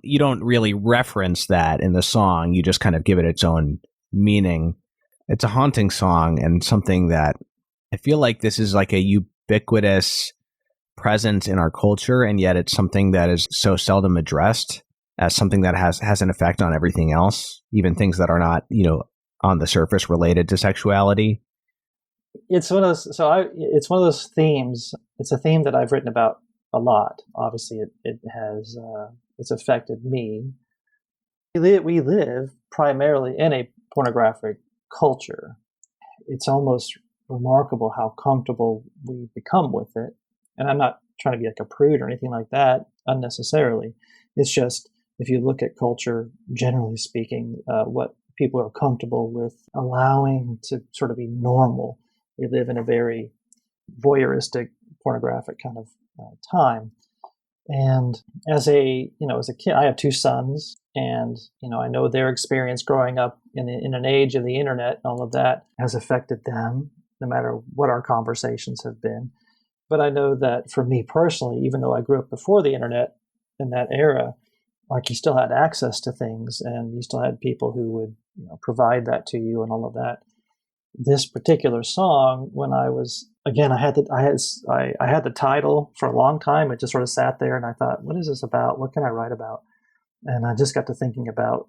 you don't really reference that in the song. You just kind of give it its own meaning. It's a haunting song and something that I feel like this is like a ubiquitous presence in our culture, and yet it's something that is so seldom addressed as something that has an effect on everything else, even things that are not, on the surface related to sexuality. It's one of those. It's one of those themes. It's a theme that I've written about a lot. Obviously, it has it's affected me. We live primarily in a pornographic culture. It's almost remarkable how comfortable we become with it. And I'm not trying to be like a prude or anything like that unnecessarily. It's just, if you look at culture, generally speaking, what people are comfortable with allowing to sort of be normal. We live in a very voyeuristic, pornographic kind of time. And as a kid, I have two sons, and I know their experience growing up in an age of the internet and all of that has affected them, no matter what our conversations have been. But I know that for me personally, even though I grew up before the internet in that era, like you still had access to things, and you still had people who would provide that to you and all of that. This particular song, when I was, again, I had the title for a long time. It just sort of sat there, and I thought, what is this about? What can I write about? And I just got to thinking about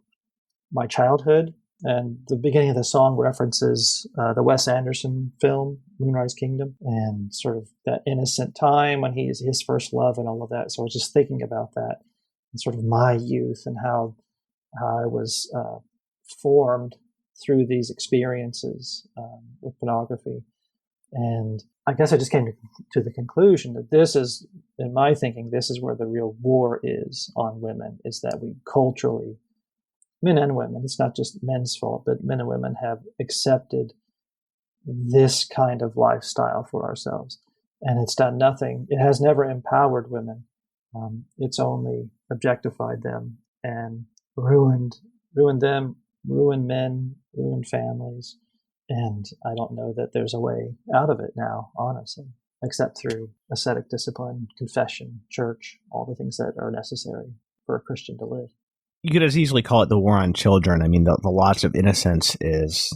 my childhood, and the beginning of the song references the Wes Anderson film, Moonrise Kingdom, and sort of that innocent time when he is his first love and all of that. So I was just thinking about that and sort of my youth and how I was formed through these experiences with pornography. And I guess I just came to the conclusion that this is, in my thinking, this is where the real war is on women, is that we culturally, men and women, it's not just men's fault, but men and women have accepted this kind of lifestyle for ourselves. And it's done nothing. It has never empowered women. It's only objectified them and ruined them, ruined men, ruined families. And I don't know that there's a way out of it now, honestly, except through ascetic discipline, confession, church, all the things that are necessary for a Christian to live. You could as easily call it the war on children. I mean, the loss of innocence is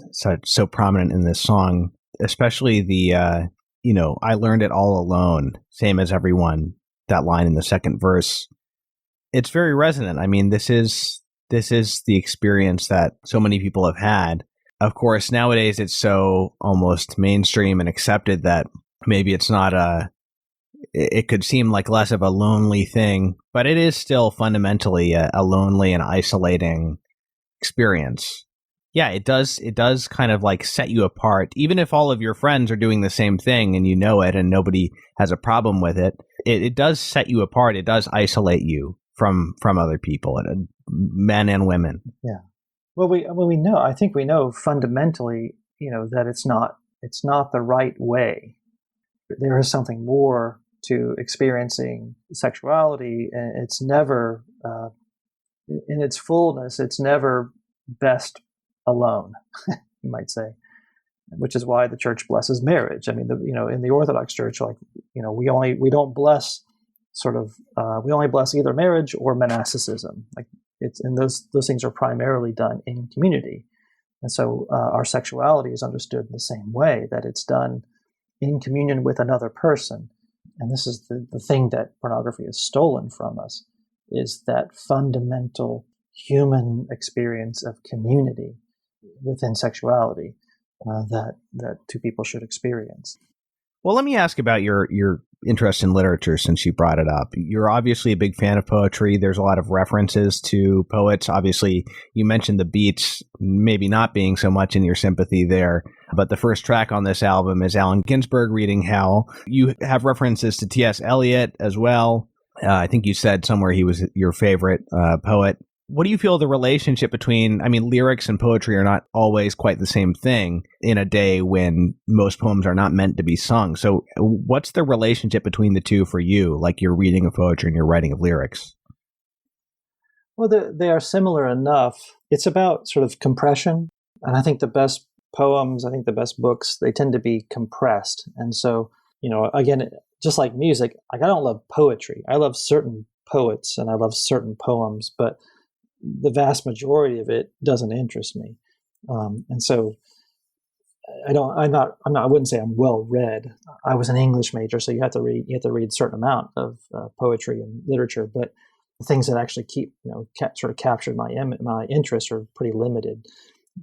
so prominent in this song, especially the, I learned it all alone, same as everyone, that line in the second verse. It's very resonant. I mean, this is the experience that so many people have had. Of course, nowadays it's so almost mainstream and accepted that maybe it's not it could seem like less of a lonely thing, but it is still fundamentally a lonely and isolating experience. Yeah, it does kind of like set you apart. Even if all of your friends are doing the same thing and you know it and nobody has a problem with it, it does set you apart. It does isolate you from other people, men and women. Yeah. Well, I think we know fundamentally, that it's not the right way. There is something more to experiencing sexuality, and it's never, in its fullness, it's never best alone, you might say, which is why the church blesses marriage. I mean, in the Orthodox Church, we don't bless we only bless either marriage or monasticism. And those things are primarily done in community. And so our sexuality is understood in the same way, that it's done in communion with another person. And this is the thing that pornography has stolen from us, is that fundamental human experience of community within sexuality that two people should experience. Well, let me ask about your interest in literature, since you brought it up. You're obviously a big fan of poetry. There's a lot of references to poets. Obviously, you mentioned the Beats maybe not being so much in your sympathy there, but the first track on this album is Allen Ginsberg reading Hell. You have references to T.S. Eliot as well. I think you said somewhere he was your favorite poet. What do you feel the relationship between, lyrics and poetry are not always quite the same thing in a day when most poems are not meant to be sung. So what's the relationship between the two for you, like your reading of poetry and your writing of lyrics? Well, they are similar enough. It's about sort of compression. And I think the best poems, I think the best books, they tend to be compressed. And so, again, just like music, like I don't love poetry. I love certain poets and I love certain poems, but the vast majority of it doesn't interest me. And so I wouldn't say I'm well read. I was an English major, so you have to read a certain amount of poetry and literature, but the things that actually sort of captured my interest are pretty limited.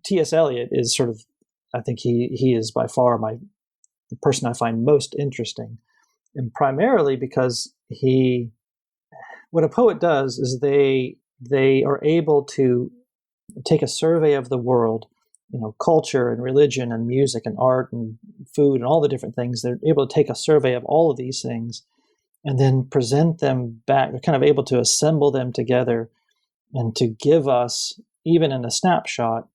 T.S. Eliot is sort of, I think he is by far the person I find most interesting, and primarily because what a poet does is they are able to take a survey of the world, culture and religion and music and art and food and all the different things. They're able to take a survey of all of these things and then present them back. They're kind of able to assemble them together and to give us, even in a snapshot,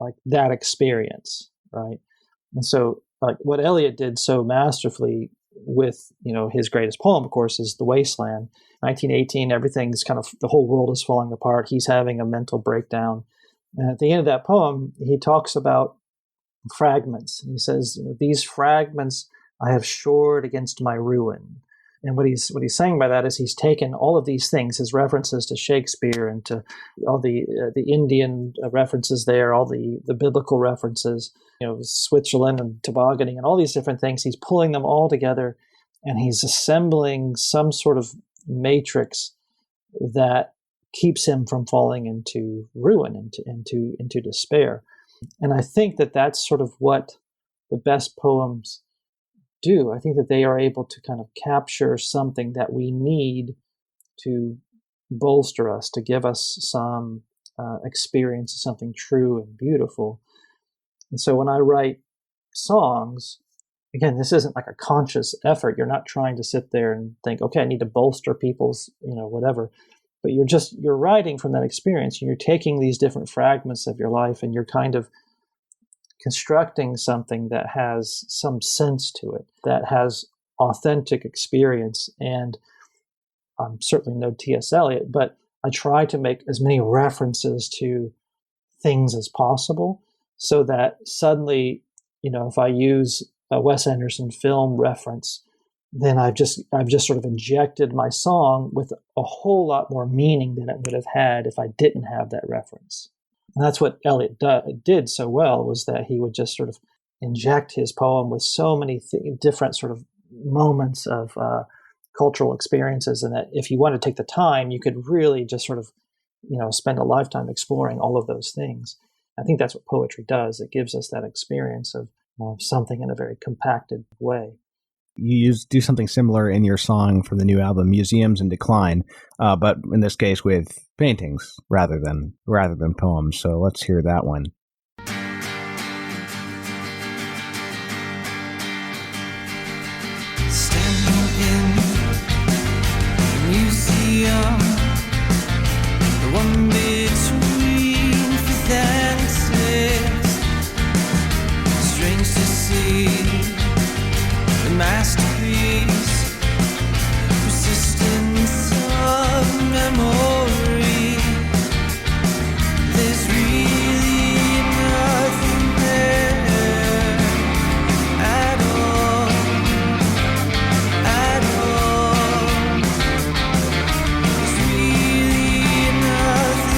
like that experience, right? And so like what Eliot did so masterfully with, his greatest poem, of course, is The Wasteland. 1918, everything's the whole world is falling apart. He's having a mental breakdown. And at the end of that poem, he talks about fragments. And he says, these fragments I have shored against my ruin. And what he's saying by that is he's taken all of these things, his references to Shakespeare and to all the Indian references there, all the biblical references, Switzerland and tobogganing and all these different things. He's pulling them all together and he's assembling some sort of matrix that keeps him from falling into ruin, into despair. And I think that that's sort of what the best poems do. I think that they are able to kind of capture something that we need to bolster us, to give us some experience of something true and beautiful. And so when I write songs, again, this isn't like a conscious effort. You're not trying to sit there and think, okay, I need to bolster people's, whatever. But you're writing from that experience, and you're taking these different fragments of your life and you're kind of constructing something that has some sense to it, that has authentic experience. And I'm certainly no T.S. Eliot, but I try to make as many references to things as possible so that suddenly, if I use a Wes Anderson film reference, then I've just sort of injected my song with a whole lot more meaning than it would have had if I didn't have that reference. And that's what Eliot did so well, was that he would just sort of inject his poem with so many different sort of moments of cultural experiences, and that if you want to take the time, you could really just sort of, spend a lifetime exploring all of those things. I think that's what poetry does. It gives us that experience of something in a very compacted way. You do something similar in your song for the new album, Museums in Decline, but in this case with paintings rather than poems. So let's hear that one. Standing in the museum, the one between fancies, strange to see. Masterpiece, persistence of memory. There's really nothing there at all, at all. There's really nothing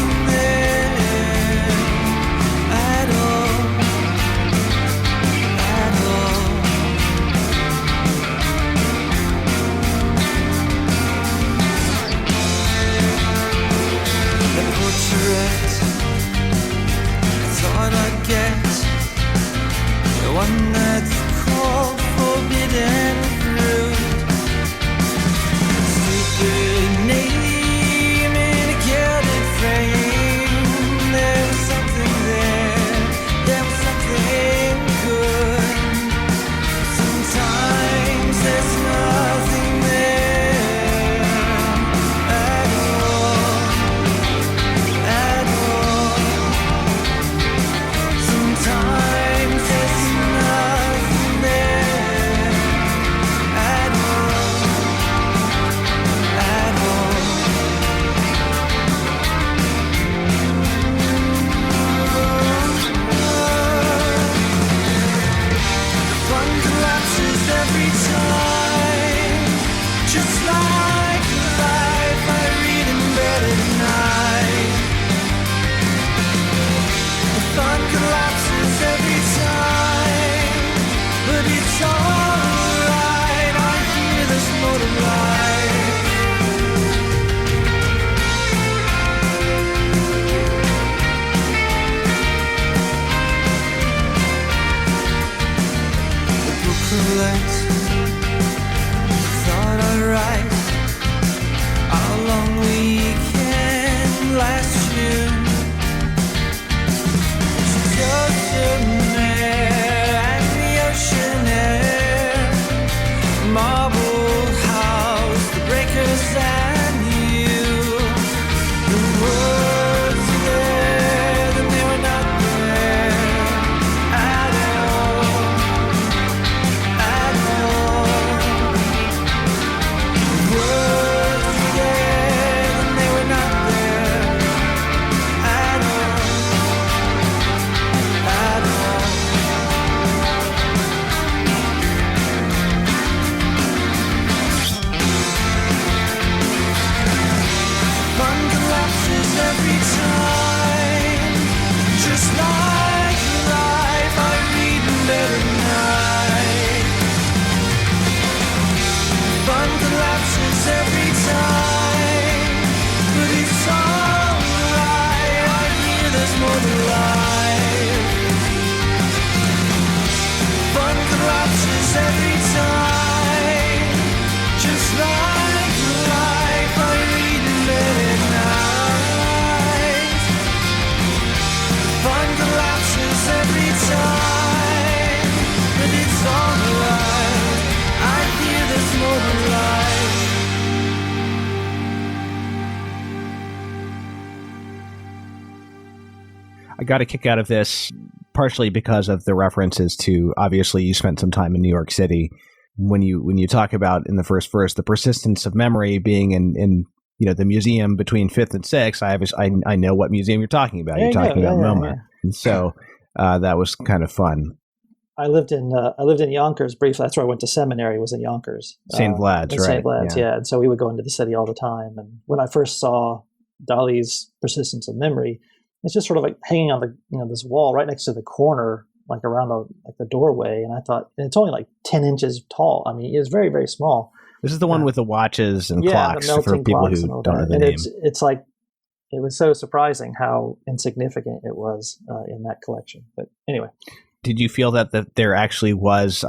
select. Thought I'd write how long we can last you. Just a mare and the ocean air, marble house, the breakers and you. The words are there, then they were not there at all, at all. The words were there, then they were not there at all, at all. Fun collapses every time, just like life. I read in bed at night. Fun collapses every time, but it's alright. I hear there's more to life. Fun collapses every time, just like life. I read in bed at night. Fun collapses every time, but it's alright. I hear there's more to life. I got a kick out of this partially because of the references to, obviously you spent some time in New York City. When you talk about in the first verse the persistence of memory being in the museum between 5th and 6th, I know what museum you're talking about. You're talking about MoMA. And so that was kind of fun. I lived in Yonkers briefly. That's where I went to seminary. Was in Yonkers, St. Vlad's, in right? St. Vlad's, yeah. And so we would go into the city all the time. And when I first saw Dali's Persistence of Memory, it's just sort of like hanging on the this wall right next to the corner, like around the doorway. And I thought, and it's only like 10 inches tall. I mean, it's very, very small. This is the one with the watches and Yeah, clocks the for melting people clocks who and all don't know that. the And name. it's like it was so surprising how insignificant it was in that collection. But anyway. Did you feel that there actually was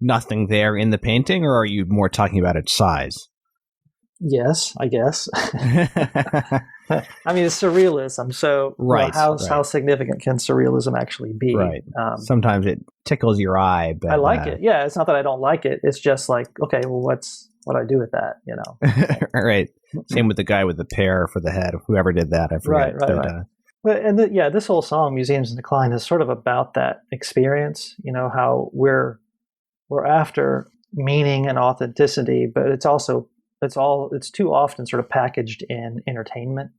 nothing there in the painting, or are you more talking about its size? Yes, I guess. I mean, it's surrealism. So Right, how right. significant can surrealism actually be? Right. Sometimes it tickles your eye. But, I like it. Yeah, it's not that I don't like it. It's just like, okay, well, what do I do with that? Right. Same with the guy with the pear for the head. Whoever did that, I forget. Right. But this whole song, Museums in Decline, is sort of about that experience. How we're after meaning and authenticity, but it's too often sort of packaged in entertainment.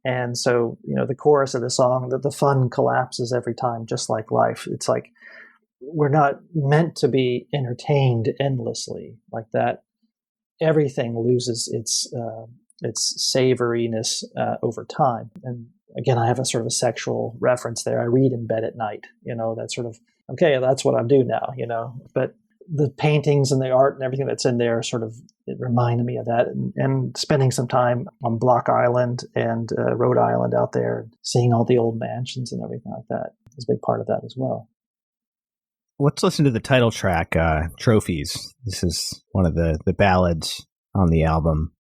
And so, the chorus of the song, the fun collapses every time, just like life. It's like we're not meant to be entertained endlessly like that. Everything loses its savoriness over time. And again, I have a sort of a sexual reference there. I read in bed at night. That's sort of, okay, that's what I do now. But the paintings and the art and everything that's in there it reminded me of that. And spending some time on Block Island and Rhode Island out there, seeing all the old mansions and everything like that is a big part of that as well. Let's listen to the title track, Trophies. This is one of the ballads on the album.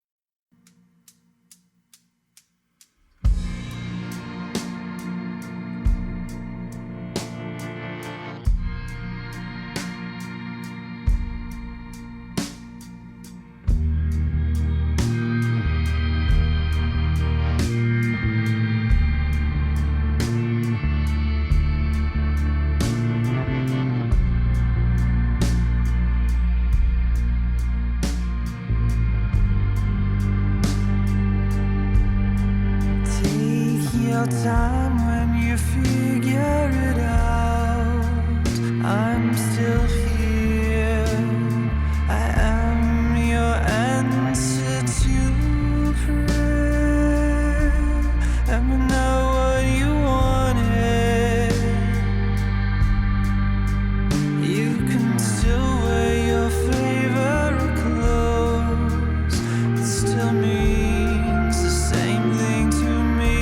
Your time when you figure it out. I'm still here. I am your answer to prayer. Let me know what you wanted. You can still wear your favorite clothes. It still means the same thing to me.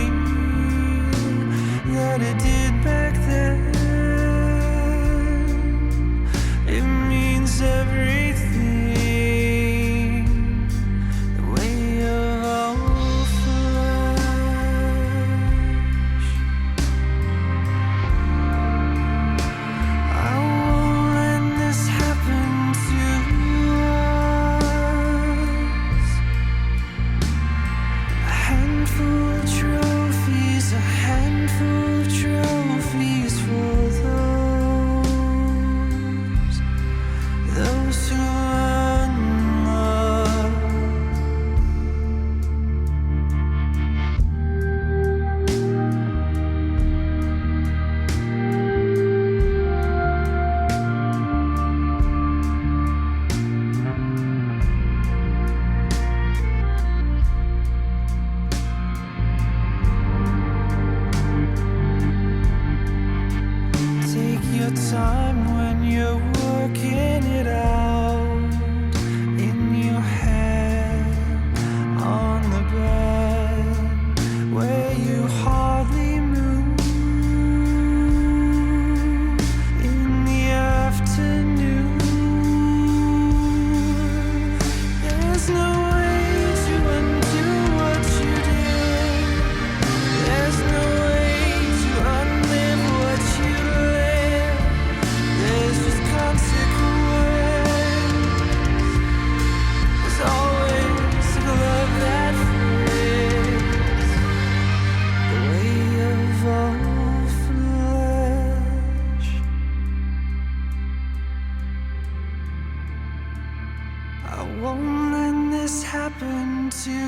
won't let this happen to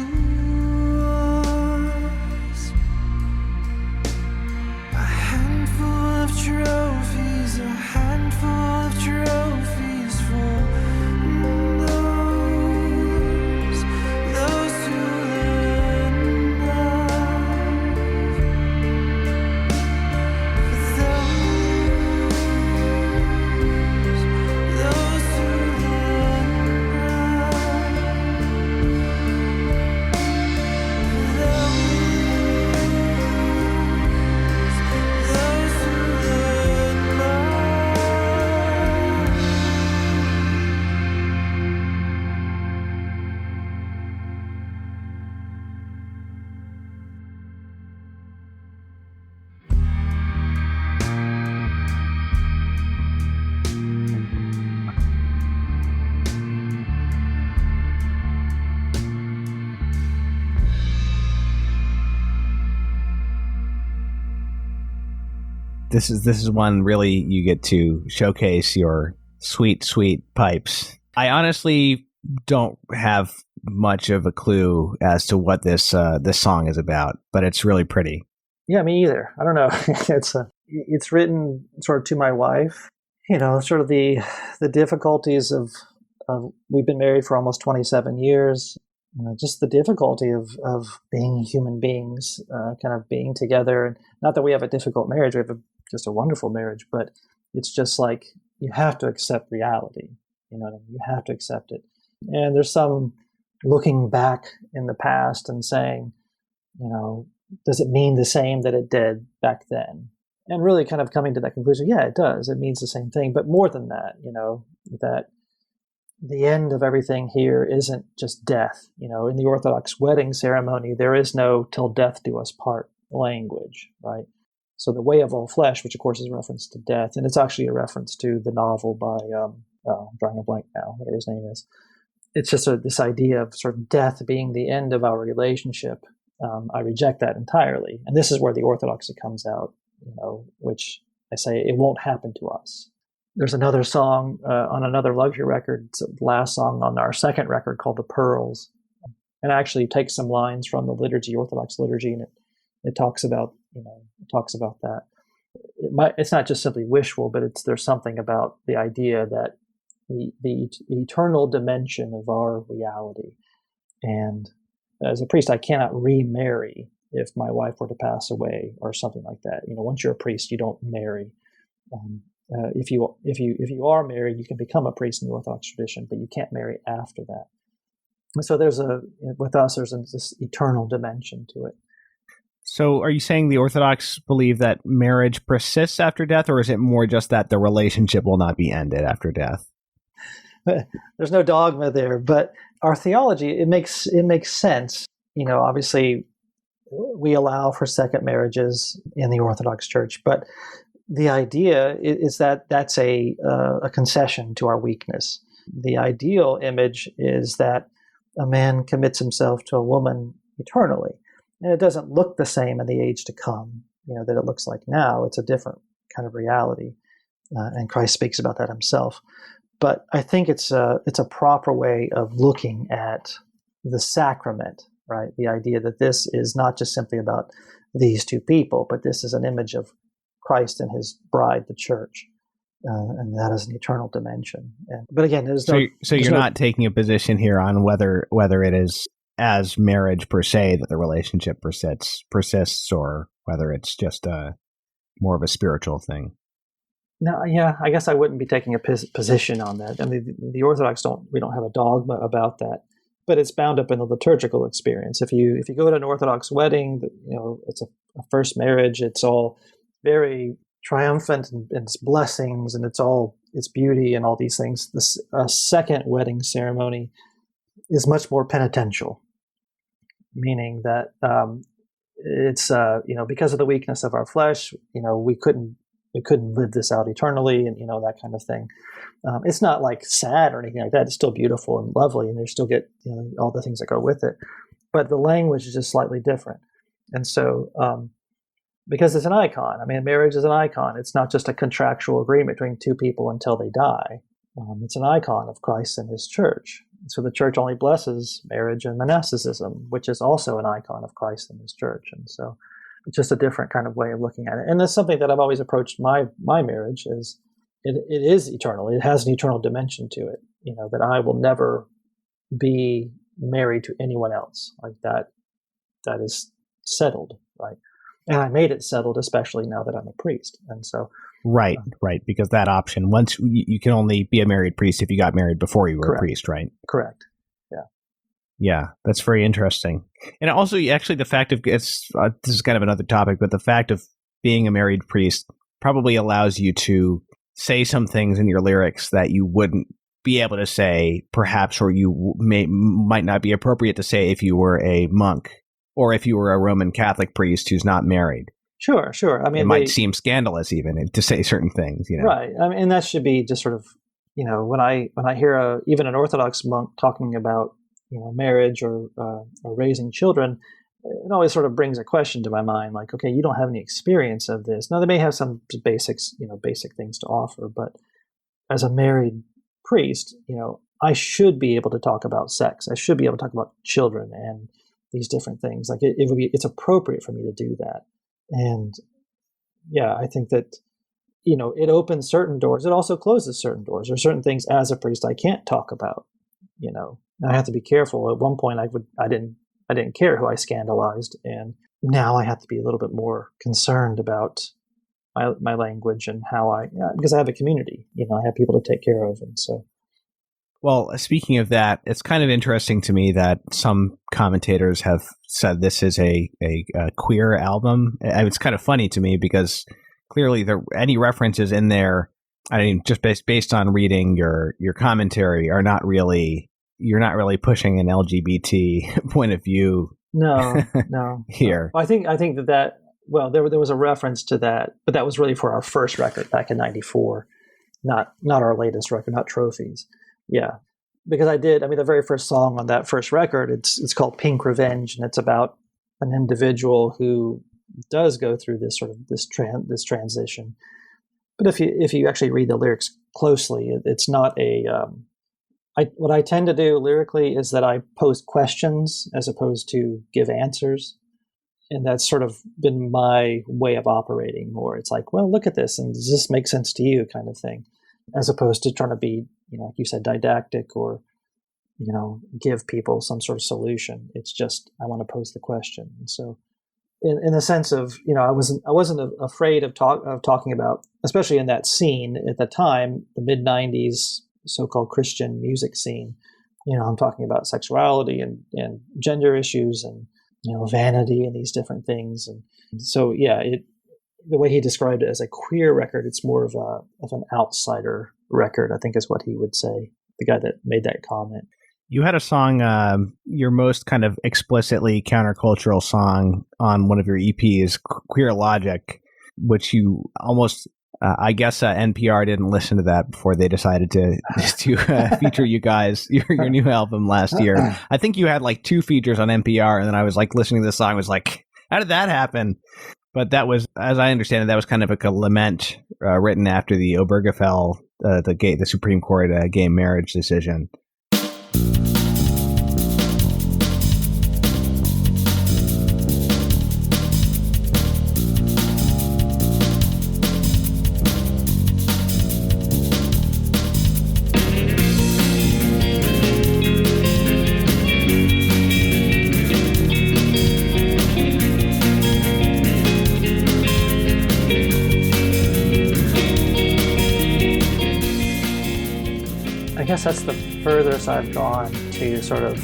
us. A handful of trophies, a handful of trophies for those who learn love. Those who learn This is one really you get to showcase your sweet pipes. I honestly don't have much of a clue as to what this song is about, but it's really pretty. Yeah, me either. I don't know. It's written sort of to my wife. You know, sort of the difficulties of we've been married for almost 27 years. You know, just the difficulty of being human beings, kind of being together. And not that we have a difficult marriage, we have just a wonderful marriage, but it's just like you have to accept reality. You know what I mean? You have to accept it. And there's some looking back in the past and saying, you know, does it mean the same that it did back then? And really kind of coming to that conclusion, yeah, it does. It means the same thing. But more than that, you know, that the end of everything here isn't just death. You know, in the Orthodox wedding ceremony, there is no "till death do us part" language, right? So the way of all flesh, which of course is a reference to death, and it's actually a reference to the novel by, I'm drawing a blank now, whatever his name is. It's just this idea of sort of death being the end of our relationship. I reject that entirely. And this is where the Orthodoxy comes out, you know, which I say it won't happen to us. There's another song on another luxury record, it's the last song on our second record called The Pearls. And I actually take some lines from the liturgy, Orthodox liturgy, and it talks about, you know, that. It's not just simply wishful, but there's something about the idea that the eternal dimension of our reality. And as a priest, I cannot remarry if my wife were to pass away or something like that. You know, once you're a priest, you don't marry. If you are married, you can become a priest in the Orthodox tradition, but you can't marry after that. And so with us, there's this eternal dimension to it. So are you saying the Orthodox believe that marriage persists after death, or is it more just that the relationship will not be ended after death? There's no dogma there, but our theology, it makes sense. You know, obviously we allow for second marriages in the Orthodox Church, but the idea is that that's a concession to our weakness. The ideal image is that a man commits himself to a woman eternally. And it doesn't look the same in the age to come, you know, that it looks like now. It's a different kind of reality. And Christ speaks about that himself. But I think it's a proper way of looking at the sacrament, right? The idea that this is not just simply about these two people, but this is an image of Christ and his bride, the church. And that is an eternal dimension. But again, So you're not taking a position here on whether it is as marriage per se that the relationship persists, or whether it's just more of a spiritual thing. No, yeah, I guess I wouldn't be taking a position on that. I mean, the Orthodox we don't have a dogma about that, but it's bound up in the liturgical experience. If you go to an Orthodox wedding, you know, it's a first marriage. It's all very triumphant and it's blessings, and it's beauty and all these things. This second wedding ceremony is much more penitential, meaning that it's you know, because of the weakness of our flesh, you know, we couldn't live this out eternally, and you know, that kind of thing. It's not like sad or anything like that. It's still beautiful and lovely, and you still get, you know, all the things that go with it. But the language is just slightly different, and so because it's an icon. I mean, marriage is an icon. It's not just a contractual agreement between two people until they die. It's an icon of Christ and his church. So the church only blesses marriage and monasticism, which is also an icon of Christ in his church. And so it's just a different kind of way of looking at it. And that's something that I've always approached my marriage is it is eternal. It has an eternal dimension to it, that I will never be married to anyone else. Like that is settled, right? And I made it settled, especially now that I'm a priest. And so Right, because that option, once you can only be a married priest if you got married before you were Correct. a priest, right? Correct. Yeah, that's very interesting. And also, actually, the fact of this is kind of another topic, but the fact of being a married priest probably allows you to say some things in your lyrics that you wouldn't be able to say, perhaps, or you might not be appropriate to say if you were a monk or if you were a Roman Catholic priest who's not married. Sure. I mean, it might seem scandalous even to say certain things, Right. I mean, and that should be just sort of, when I hear even an Orthodox monk talking about, marriage or raising children, it always sort of brings a question to my mind, like, okay, you don't have any experience of this. Now, they may have some basic things to offer, but as a married priest, I should be able to talk about sex. I should be able to talk about children and these different things. Like it's appropriate for me to do that. And yeah, I think that, it opens certain doors. It also closes certain doors. There are certain things as a priest I can't talk about, I have to be careful. At one point I didn't care who I scandalized. And now I have to be a little bit more concerned about my language and because I have a community, I have people to take care of. And so. Well, speaking of that, it's kind of interesting to me that some commentators have said this is a queer album. It's kind of funny to me because clearly any references in there, I mean, just based on reading your commentary, you're not really pushing an LGBT point of view. No. Here. I think that well, there was a reference to that, but that was really for our first record back in '94, not our latest record, not Trophies. Yeah, because the very first song on that first record, it's called Pink Revenge, and it's about an individual who does go through this sort of this transition. But if you actually read the lyrics closely, it's not what I tend to do lyrically is that I pose questions as opposed to give answers. And that's sort of been my way of operating more. It's like, well, look at this, and does this make sense to you, kind of thing, as opposed to trying to be, like you said, didactic or, give people some sort of solution. It's just, I want to pose the question. And so in the sense of, I wasn't afraid of talking about, especially in that scene at the time, the mid-90s so-called Christian music scene. I'm talking about sexuality and gender issues and, vanity and these different things. And so, yeah, the way he described it as a queer record, it's more of an outsider record, I think is what he would say, the guy that made that comment. You had a song, your most kind of explicitly countercultural song on one of your EPs, Queer Logic, which you almost, I guess NPR didn't listen to that before they decided to feature you guys, your new album last year. I think you had like 2 features on NPR, and then I was like listening to this song, I was like, how did that happen? But that was, as I understand it, that was kind of like a lament written after the Obergefell, the Supreme Court gay marriage decision. I guess that's the furthest I've gone to sort of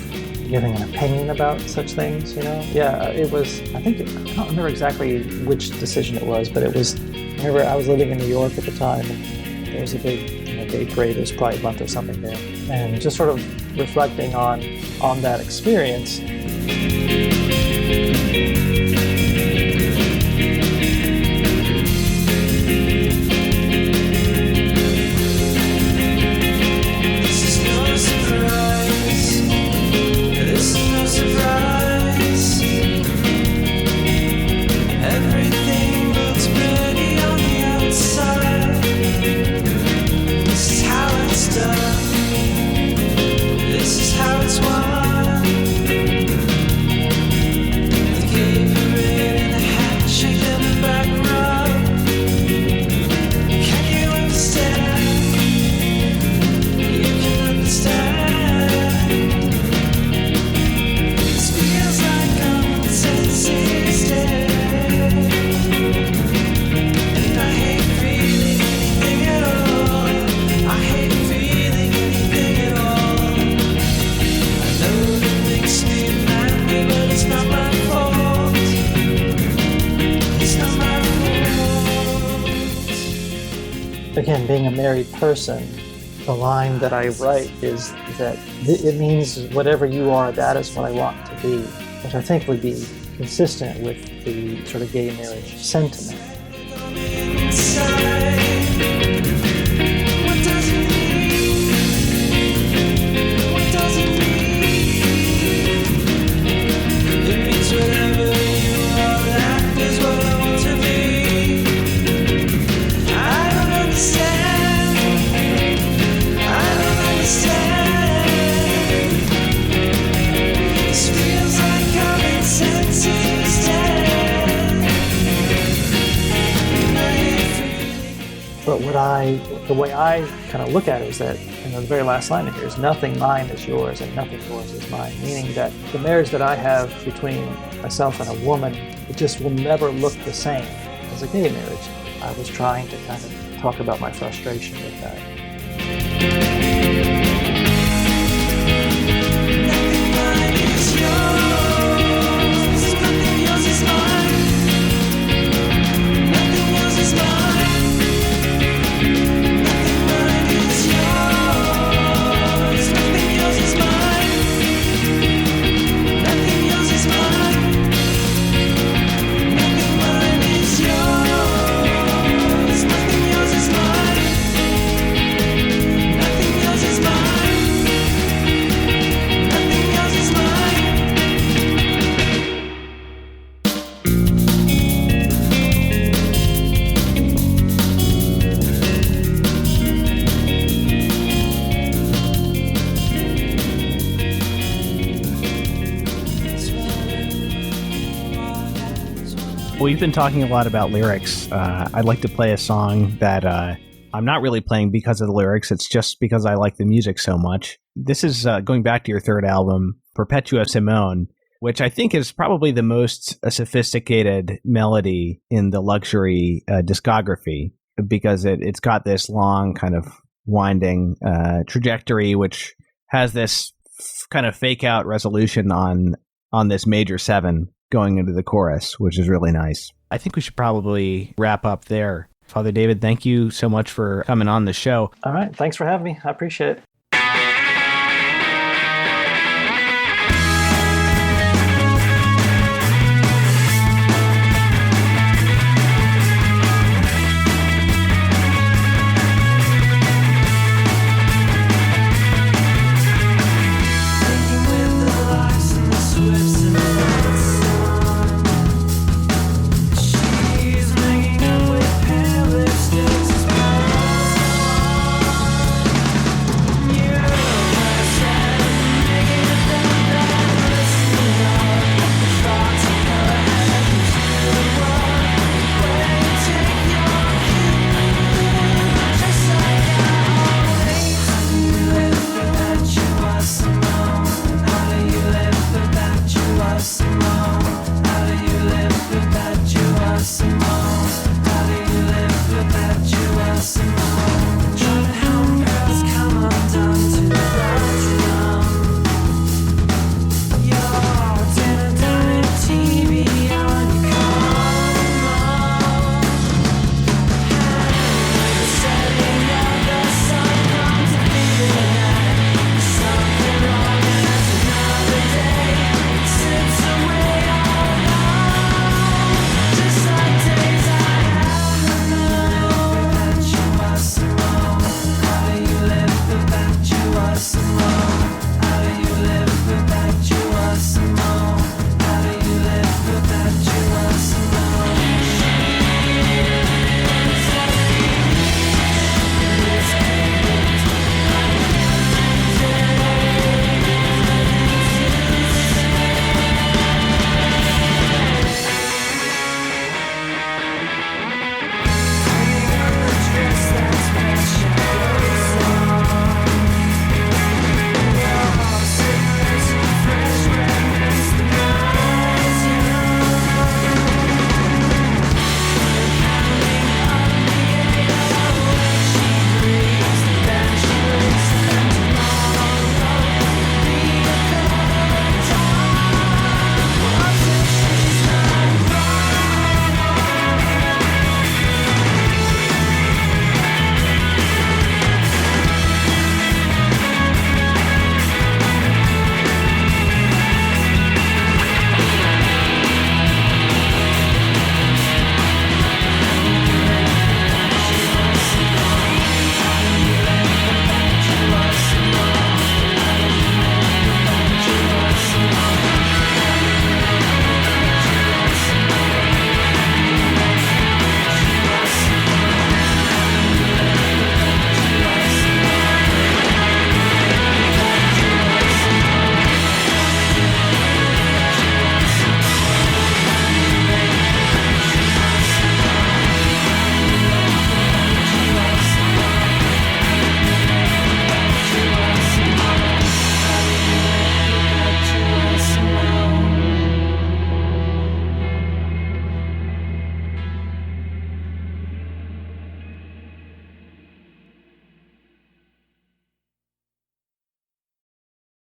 giving an opinion about such things, Yeah, it was, I don't remember exactly which decision it was, but I remember I was living in New York at the time, and there was a big gay parade. There was Pride Month or something there. And just sort of reflecting on that experience. This is And being a married person, the line that I write is that it means whatever you are, that is what I want to be, which I think would be consistent with the sort of gay marriage sentiment. But the way I kind of look at it is that, the very last line in here is, nothing mine is yours and nothing yours is mine, meaning that the marriage that I have between myself and a woman, it just will never look the same as a gay marriage. I was trying to kind of talk about my frustration with that. Nothing mine is yours, nothing yours is mine, nothing yours is mine. We've been talking a lot about lyrics. I'd like to play a song that I'm not really playing because of the lyrics. It's just because I like the music so much. This is going back to your third album, Perpetua Simone, which I think is probably the most sophisticated melody in the luxury discography, because it's got this long kind of winding trajectory, which has this kind of fake out resolution on this major 7 going into the chorus, which is really nice. I think we should probably wrap up there. Father David, thank you so much for coming on the show. All right. Thanks for having me. I appreciate it.